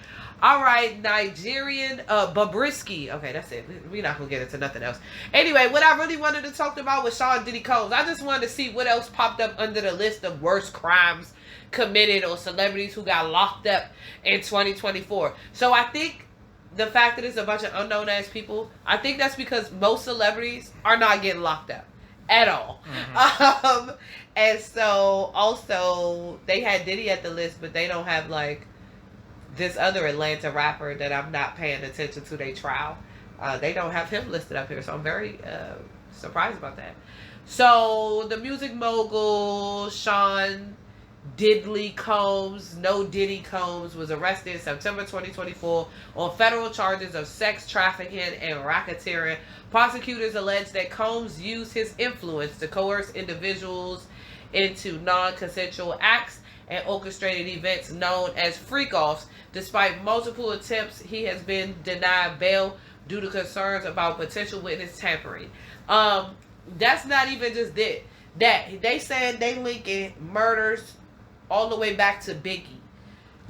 All right, Nigerian Bobrisky. Okay, that's it. We're not going to get into nothing else. Anyway, what I really wanted to talk about was Sean Diddy Combs. I just wanted to see what else popped up under the list of worst crimes committed or celebrities who got locked up in 2024. So I think the fact that it's a bunch of unknown-ass people, I think that's because most celebrities are not getting locked up at all. Mm-hmm. And so also they had Diddy at the list, but they don't have like this other Atlanta rapper that I'm not paying attention to their trial. They don't have him listed up here, so I'm very surprised about that. So the music mogul Sean Diddy Combs, no Diddy Combs, was arrested in September 2024 on federal charges of sex trafficking and racketeering. Prosecutors allege that Combs used his influence to coerce individuals into non-consensual acts and orchestrated events known as freak-offs. Despite multiple attempts, he has been denied bail due to concerns about potential witness tampering. That's not even just that. They said they linking murders all the way back to Biggie.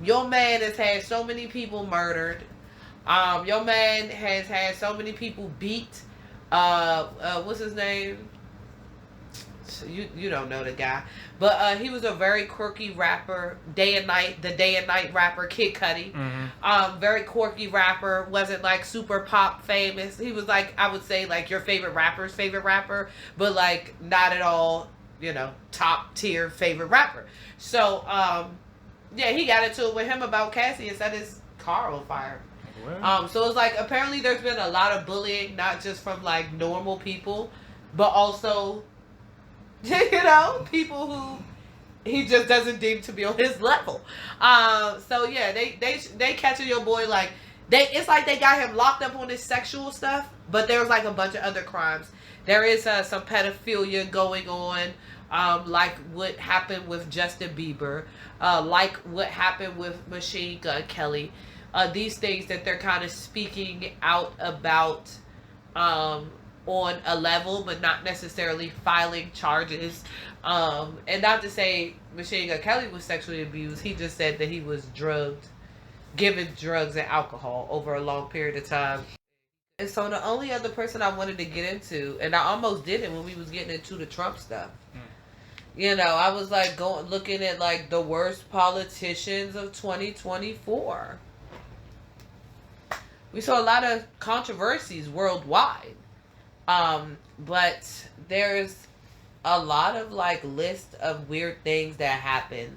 Your man has had so many people murdered. Your man has had so many people beat. What's his name? You don't know the guy, but he was a very quirky rapper. The Day and Night rapper, Kid Cudi. Mm-hmm. Very quirky rapper. Wasn't like super pop famous. He was like, I would say, like your favorite rapper's favorite rapper, but like not at all, top tier favorite rapper. So yeah, he got into it with him about Cassie and set his car on fire. So it's like apparently there's been a lot of bullying, not just from like normal people, but also people who he just doesn't deem to be on his level. So yeah, they catching your boy like it's like they got him locked up on this sexual stuff, but there's like a bunch of other crimes. There is some pedophilia going on, like what happened with Justin Bieber, like what happened with Machine Gun Kelly. These things that they're kind of speaking out about on a level, but not necessarily filing charges. And not to say Machine Gun Kelly was sexually abused. He just said that he was given drugs and alcohol over a long period of time. And so the only other person I wanted to get into, and I almost did it when we was getting into the Trump stuff. I was like looking at like the worst politicians of 2024. We saw a lot of controversies worldwide. But there's a lot of like list of weird things that happened.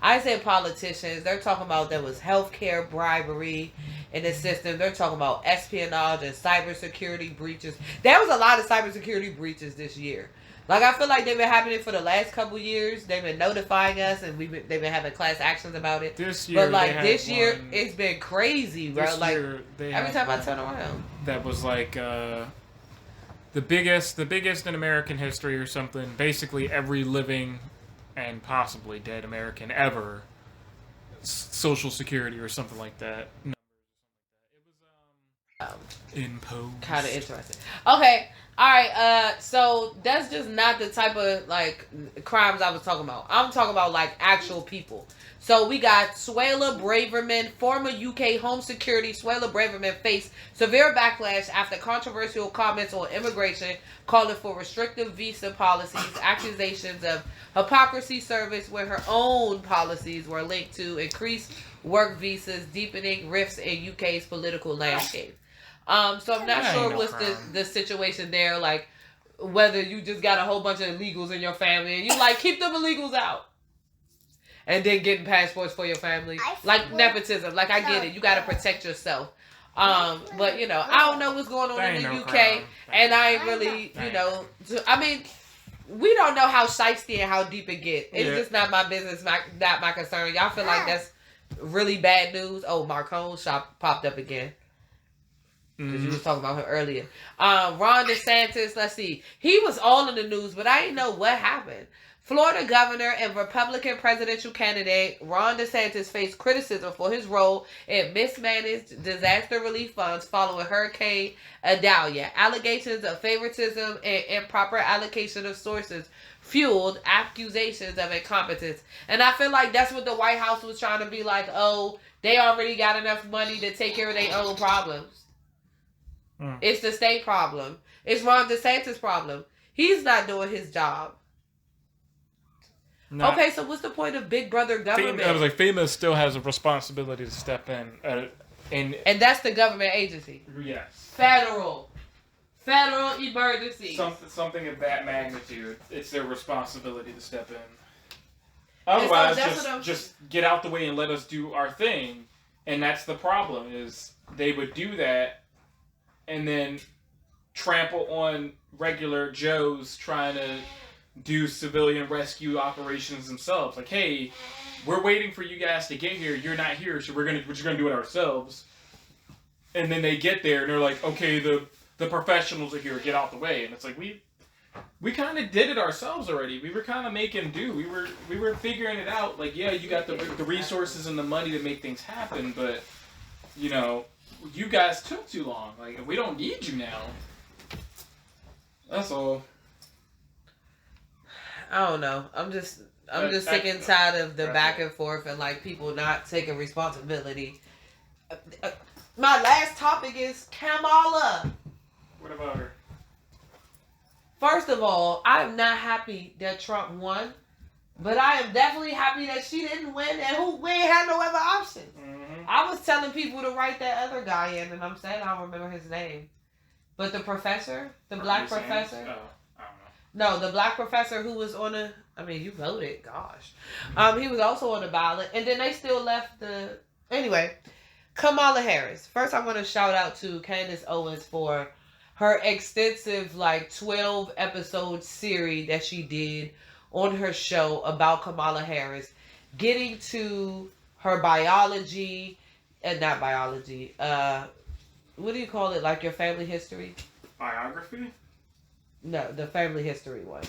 I say politicians, they're talking about there was healthcare bribery in the system. They're talking about espionage and cybersecurity breaches. There was a lot of cybersecurity breaches this year. Like I feel like they've been happening for the last couple years. They've been notifying us, and they've been having class actions about it. This year, but like this year, it's been crazy, bro. Like every time I turn around, that was like the biggest in American history or something. Basically, every living and possibly dead American ever, Social Security or something like that. No. It was imposed. Kind of interesting. Okay. All right, so that's just not the type of, like, crimes I was talking about. I'm talking about, like, actual people. So we got Suella Braverman, former UK Home Secretary Suella Braverman faced severe backlash after controversial comments on immigration, calling for restrictive visa policies, accusations of hypocrisy service where her own policies were linked to increased work visas, deepening rifts in UK's political landscape. So I'm not sure what's the situation there, like whether you just got a whole bunch of illegals in your family and you like keep them illegals out and then getting passports for your family. Like nepotism. Like I get it. You gotta protect yourself. But I don't know what's going on in the UK and I ain't really, I mean, we don't know how shiesty and how deep it get. It's just not my business, not my concern. Y'all feel like that's really bad news? Oh, Marcone's shop popped up again. Because you was talking about her earlier. Ron DeSantis, let's see. He was all in the news, but I didn't know what happened. Florida governor and Republican presidential candidate Ron DeSantis faced criticism for his role in mismanaged disaster relief funds following Hurricane Idalia. Allegations of favoritism and improper allocation of sources fueled accusations of incompetence. And I feel like that's what the White House was trying to be like, oh, they already got enough money to take care of their own problems. It's the state problem. It's Ron DeSantis' problem. He's not doing his job. No. Okay, so what's the point of Big Brother government? I was like, FEMA still has a responsibility to step in. And that's the government agency. Yes. Federal emergency. Something of that magnitude. It's their responsibility to step in. Otherwise, just get out the way and let us do our thing. And that's the problem, is they would do that and then trample on regular Joes trying to do civilian rescue operations themselves. Like, hey, we're waiting for you guys to get here. You're not here, so we're just gonna do it ourselves. And then they get there and they're like, okay, the professionals are here. Get out the way. And it's like we kind of did it ourselves already. We were kind of making do. We were figuring it out. Like, yeah, you got the resources and the money to make things happen, but you guys took too long. Like, we don't need you now. That's all. I don't know. I'm just sick and tired of the back and forth and like people not taking responsibility. my last topic is Kamala. What about her? First of all, I'm not happy that Trump won, but I am definitely happy that she didn't win, and we ain't had no other options. Mm-hmm. I was telling people to write that other guy in, and I'm saying I don't remember his name. But the professor, the black professor. Oh, I don't know. No, the black professor who was on the. I mean, you voted, gosh. He was also on the ballot, and then they still left the. Anyway, Kamala Harris. First, I want to shout out to Candace Owens for her extensive, 12 episode series that she did on her show about Kamala Harris, getting to her biology, and not biology. What do you call it? Like your family history? Biography? No, the family history one.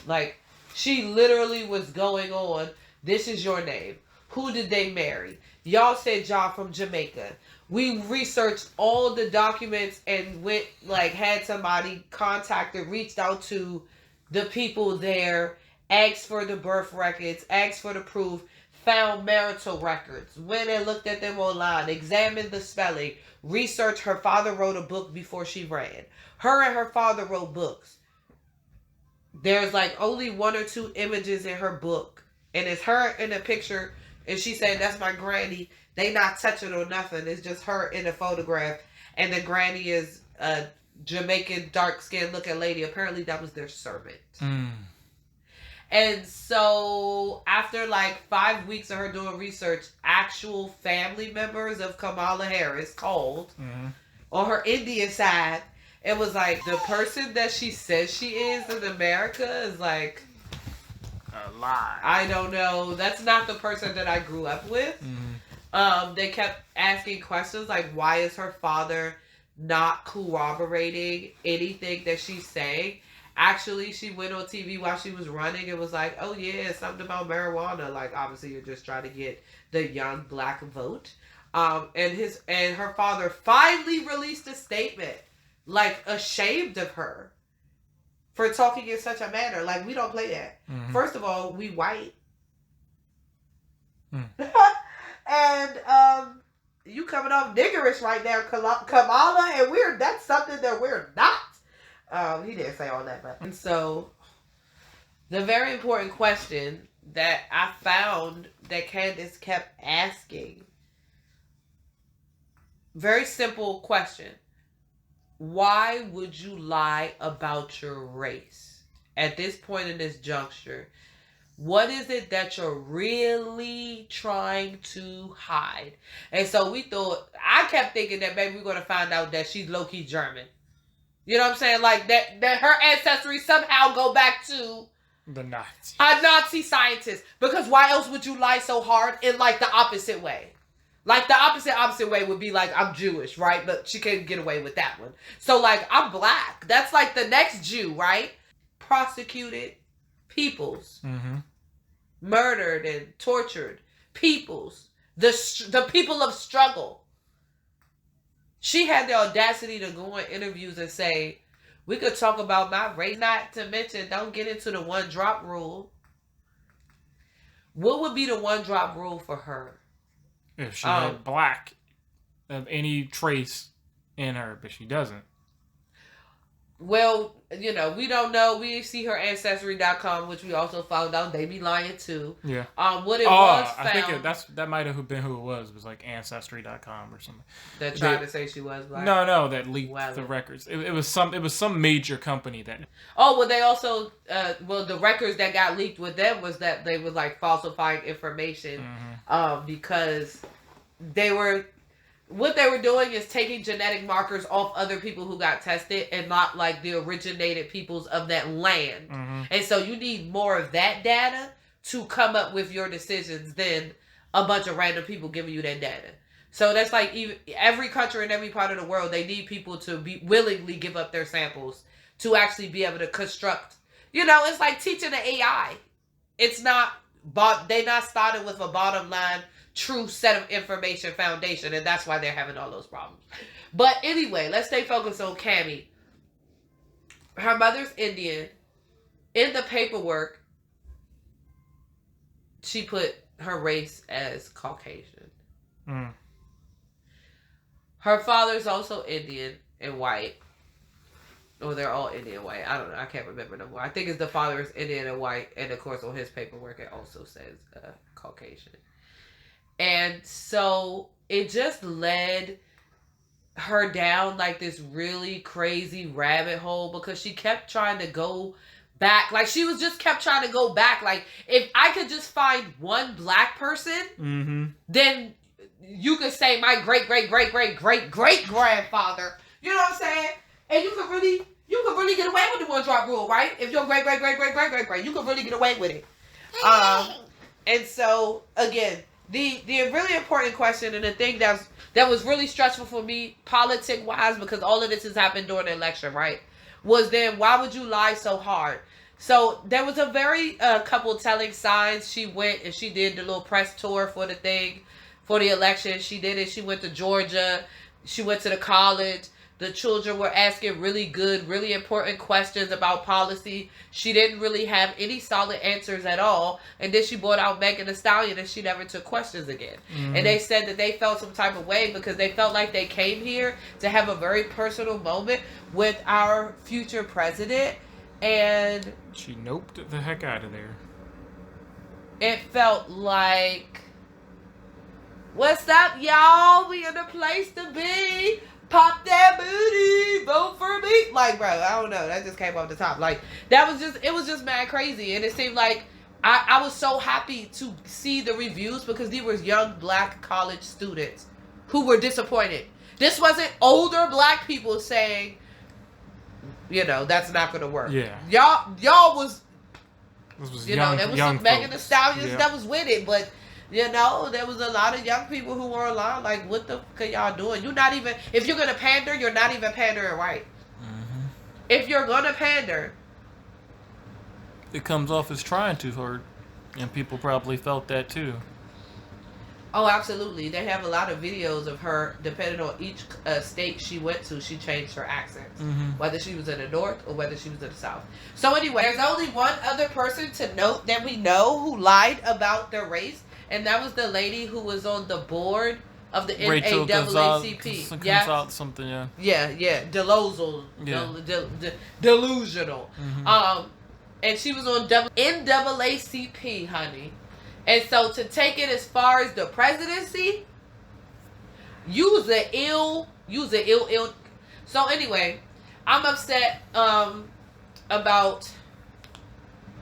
She literally was going on, this is your name. Who did they marry? Y'all said y'all from Jamaica. We researched all the documents and went, had somebody contacted, reached out to the people there, asked for the birth records, asked for the proof, found marital records, went and looked at them online, examined the spelling, researched. Her father wrote a book before she ran. Her and her father wrote books. There's only 1 or 2 images in her book, and it's her in a picture, and she said, that's my granny. They not touching or nothing. It's just her in a photograph, and the granny is a Jamaican dark-skinned looking lady. Apparently that was their servant. And so after 5 weeks of her doing research, actual family members of Kamala Harris called on her Indian side. It was the person that she says she is in America is a lie. I don't know. That's not the person that I grew up with. They kept asking questions why is her father not corroborating anything that she's saying? Actually, she went on TV while she was running and was oh yeah, something about marijuana. Obviously you're just trying to get the young black vote. And her father finally released a statement, ashamed of her for talking in such a manner. We don't play that. Mm-hmm. First of all, we white. And you coming off niggerish right now, Kamala, and that's something that we're not. He didn't say all that, but. And so, the very important question that I found that Candace kept asking, very simple question. Why would you lie about your race? At this point in this juncture, what is it that you're really trying to hide? And so I kept thinking that maybe we're going to find out that she's low-key German. You know what I'm saying? That her ancestry somehow go back to the Nazi. A Nazi scientist. Because why else would you lie so hard in the opposite way? The opposite way would be I'm Jewish, right? But she couldn't get away with that one. So I'm black. That's the next Jew, right? Prosecuted peoples. Mm-hmm. Murdered and tortured peoples. The people of struggle. She had the audacity to go on interviews and say, we could talk about my race, not to mention, don't get into the 1-drop rule. What would be the 1-drop rule for her? If she had black of any trace in her, but she doesn't. Well, we don't know. We see her Ancestry.com, which we also found out they be lying too. Yeah. What it was found. I think that might have been who it was. It was Ancestry.com or something. That tried to say she was black. No, that leaked the records. It was some major company that. Oh well, they also the records that got leaked with them was that they was falsifying information, because they were. What they were doing is taking genetic markers off other people who got tested and not the originated peoples of that land. Mm-hmm. And so you need more of that data to come up with your decisions than a bunch of random people giving you that data. So that's even every country in every part of the world, they need people to be willingly give up their samples to actually be able to construct. It's like teaching the AI. It's not, they not starting with a bottom line true set of information foundation, and that's why they're having all those problems. But anyway, let's stay focused on Cammy. Her mother's Indian. In the paperwork, she put her race as Caucasian. Her father's also Indian and white. Or they're all Indian white. I don't know. I can't remember no more. I think it's the father is Indian and white. And of course on his paperwork it also says Caucasian. And so it just led her down like this really crazy rabbit hole because she kept trying to go back. Like she was just kept trying to go back. Like if I could just find one black person, then you could say my great great great great great great grandfather. You know what I'm saying? And you could really get away with the one drop rule, right? If your great great great great great great great, you could really get away with it. And so again, the really important question and the thing that was really stressful for me, politic wise, because all of this has happened during the election, right? Was then why would you lie so hard? So there was a very couple telling signs. She went and she did the little press tour for the thing, for the election. She did it. She went to Georgia. She went to the college. The children were asking really good, really important questions about policy. She didn't really have any solid answers at all. And then she brought out Megan Thee Stallion and she never took questions again. And they said that they felt some type of way because they felt like they came here to have a very personal moment with our future president. And she noped the heck out of there. It felt like, what's up, y'all? We in the place to be. Pop that booty, vote for me. Like, bro, I don't know. That just came off the top. Like, it was just mad crazy. And it seemed like I was so happy to see the reviews because these were young black college students who were disappointed. This wasn't older black people saying, you know, that's not going to work. Yeah. Y'all was, you know, there was some Megan Thee Stallions that was with it, but you know, there was a lot of young people who were online like, what the fuck are y'all doing? You're not even, if you're going to pander, you're not even pandering right. If you're going to pander. It comes off as trying too hard. And people probably felt that too. Oh, absolutely. They have a lot of videos of her, depending on each state she went to, she changed her accents. Whether she was in the north or whether she was in the south. So anyway, there's only one other person to note that we know who lied about their race. And that was the lady who was on the board of the NAACP. Yeah. Something, yeah. Yeah. Delusional. Delusional. And she was on NAACP, honey. And so to take it as far as the presidency, use the ill. So anyway, I'm upset about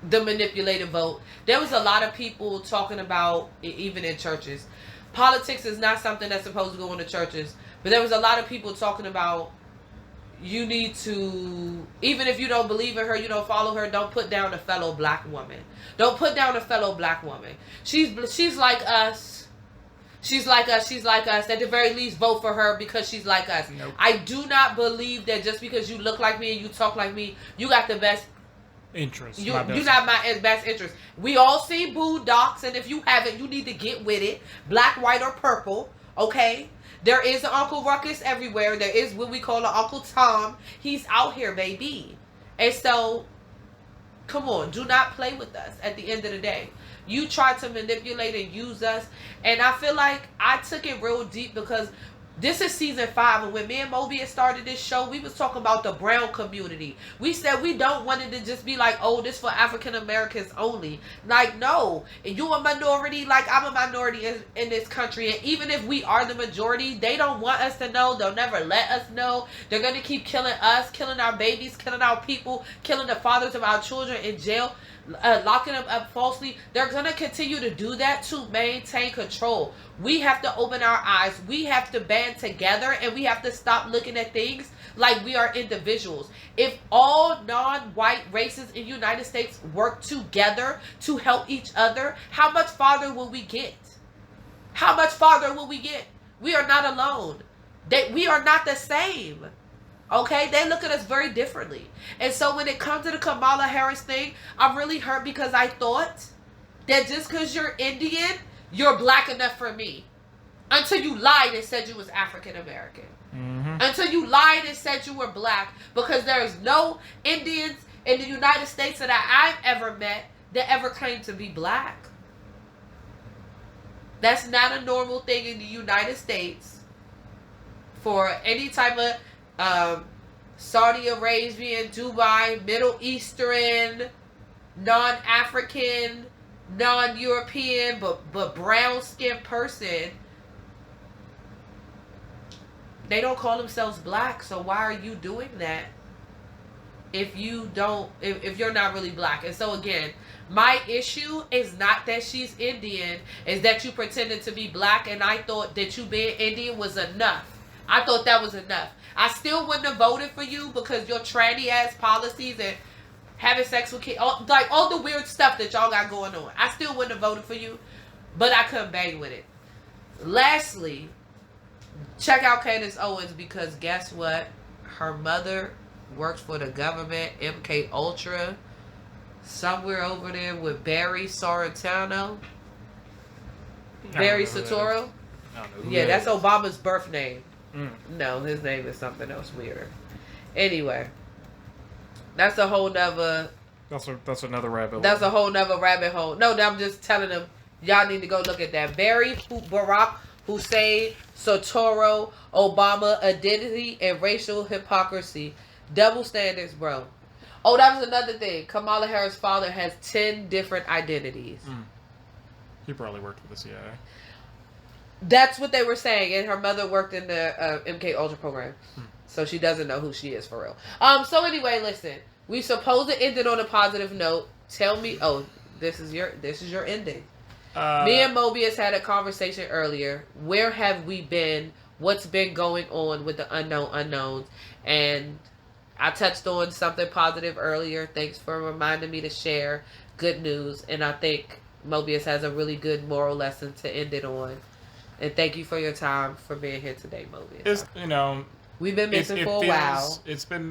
the manipulated vote. There was a lot of people talking about, even in churches, politics is not something that's supposed to go into churches, but there was a lot of people talking about you need to, even if you don't believe in her, you don't follow her, don't put down a fellow black woman. Don't put down a fellow black woman. She's like us. She's like us. At the very least, vote for her because she's like us. Nope. I do not believe that just because you look like me and you talk like me, you got the best interest. You're not my best interest. We all see Boondocks, and if you haven't, you need to get with it. Black, white, or purple. Okay? There is an Uncle Ruckus everywhere. There is what we call an Uncle Tom. He's out here, baby. And so, come on. Do not play with us at the end of the day. You try to manipulate and use us. And I feel like I took it real deep because this is season 5, and when me and Mobius started this show, we was talking about the brown community. We said we don't want it to just be like, oh, this for African Americans only. Like, no. And you a minority, like I'm a minority in this country. And even if we are the majority, they don't want us to know. They'll never let us know. They're going to keep killing us, killing our babies, killing our people, killing the fathers of our children in jail, locking them up falsely. They're going to continue to do that to maintain control. We have to open our eyes. We have to band together, and we have to stop looking at things like we are individuals. If all non-white races in the United States work together to help each other, how much farther will we get? How much farther will we get? We are not alone. We are not the same. Okay? They look at us very differently. And so when it comes to the Kamala Harris thing, I'm really hurt because I thought that just because you're Indian, you're black enough for me. Until you lied and said you was African American. Until you lied and said you were black. Because there's no Indians in the United States that I've ever met that ever claimed to be black. That's not a normal thing in the United States for any type of Saudi Arabian, Dubai, Middle Eastern, non-African, non-European, but brown skinned person, they don't call themselves black. So why are you doing that if you don't, if you're not really black? And so again, my issue is not that she's Indian, is that you pretended to be black, and I thought that you being Indian was enough. I thought that was enough. I still wouldn't have voted for you because your tranny ass policies and having sex with kids, all the weird stuff that y'all got going on. I still wouldn't have voted for you, but I couldn't bang with it. Lastly, check out Candace Owens, because guess what? Her mother works for the government, MK Ultra, somewhere over there with Barry Sorrentino. Barry Soetoro. Yeah, that's Obama's birth name. No, his name is something else weirder. Anyway, that's a whole nother. That's another rabbit hole. That's a whole nother rabbit hole. No, I'm just telling them, y'all need to go look at that. Barack Hussein Soetoro, Obama, identity and racial hypocrisy, double standards, bro. Oh, that was another thing. Kamala Harris' father has 10 different identities. He probably worked with the CIA. That's what they were saying, and her mother worked in the MK Ultra program, so she doesn't know who she is for real. So anyway, listen, we supposed to end it on a positive note. Tell me, this is your ending. Me and Mobius had a conversation earlier. Where have we been? What's been going on with the unknown unknowns? And I touched on something positive earlier. Thanks for reminding me to share good news, and I think Mobius has a really good moral lesson to end it on. And thank you for your time for being here today, Mobius. We've been missing for a while.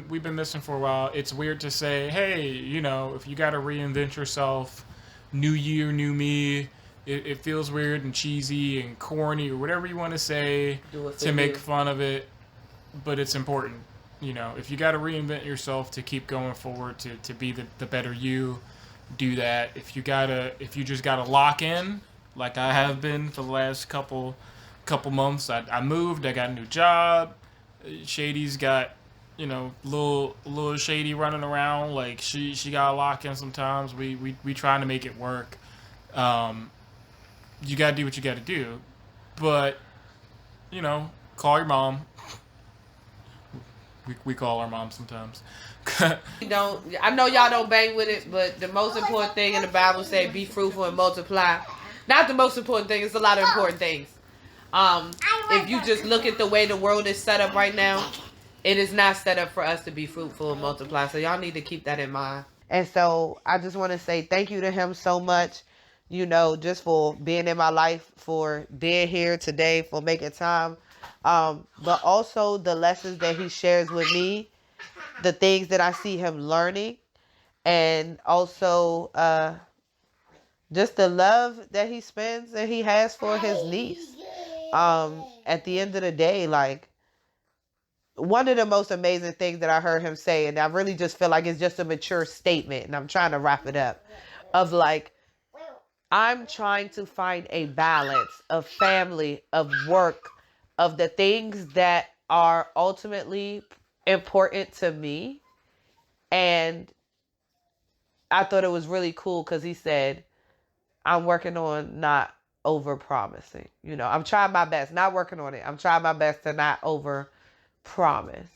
We've been missing for a while. It's weird to say, hey, if you got to reinvent yourself, new year, new me. It feels weird and cheesy and corny or whatever you want to say to make fun of it, but it's important. If you got to reinvent yourself to keep going forward, to be the better you, do that. If you just gotta lock in, like I have been for the last couple months. I moved. I got a new job. Shady's got, little Shady running around. Like she got to lock in sometimes. We trying to make it work. You gotta do what you gotta do, but call your mom. We call our mom sometimes. I know y'all don't bang with it, but the most important thing in the Bible say, be fruitful and multiply. Not the most important thing, it's a lot of important things. If you just look at the way the world is set up right now, it is not set up for us to be fruitful and multiply. So y'all need to keep that in mind. And so I just want to say thank you to him so much, just for being in my life, for being here today, for making time. But also the lessons that he shares with me, the things that I see him learning, and also just the love that he spends and he has for his niece. At the end of the day, like, one of the most amazing things that I heard him say, and I really just feel like it's just a mature statement, and I'm trying to wrap it up, of like, I'm trying to find a balance of family, of work, of the things that are ultimately important to me. And I thought it was really cool because he said, I'm working on not over promising. I'm trying my best, not working on it. I'm trying my best to not over promise.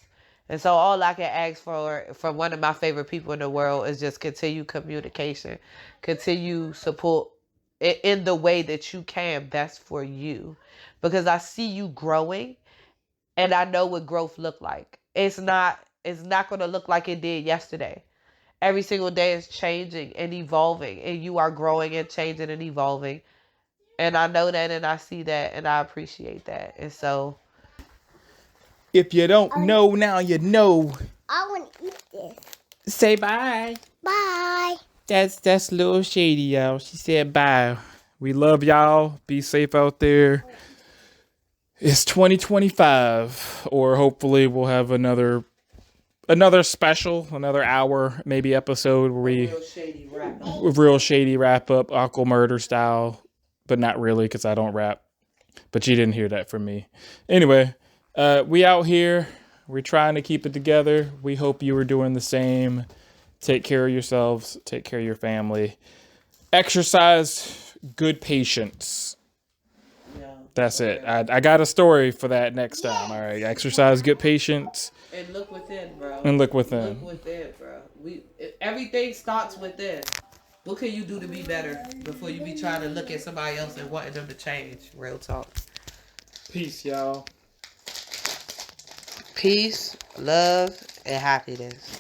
And so all I can ask for from one of my favorite people in the world is just continue communication, continue support in the way that you can best for you. Because I see you growing, and I know what growth look like. It's not going to look like it did yesterday. Every single day is changing and evolving, and you are growing and changing and evolving. And I know that, and I see that, and I appreciate that. And so, if you don't know, now you know. I want to eat this. Say bye. Bye. That's little Shady, y'all. She said bye. We love y'all. Be safe out there. It's 2025, or hopefully we'll have another special, another hour, maybe episode where we real shady wrap up, Uncle Murder style, but not really because I don't rap. But you didn't hear that from me. Anyway, We out here. We're trying to keep it together. We hope you are doing the same. Take care of yourselves. Take care of your family. Exercise good patience. Yeah. That's it. I got a story for that next time. All right. Exercise good patience. And look within, bro. And look within. Look within, bro. Everything starts within. What can you do to be better before you be trying to look at somebody else and wanting them to change? Real talk. Peace, y'all. Peace, love, and happiness.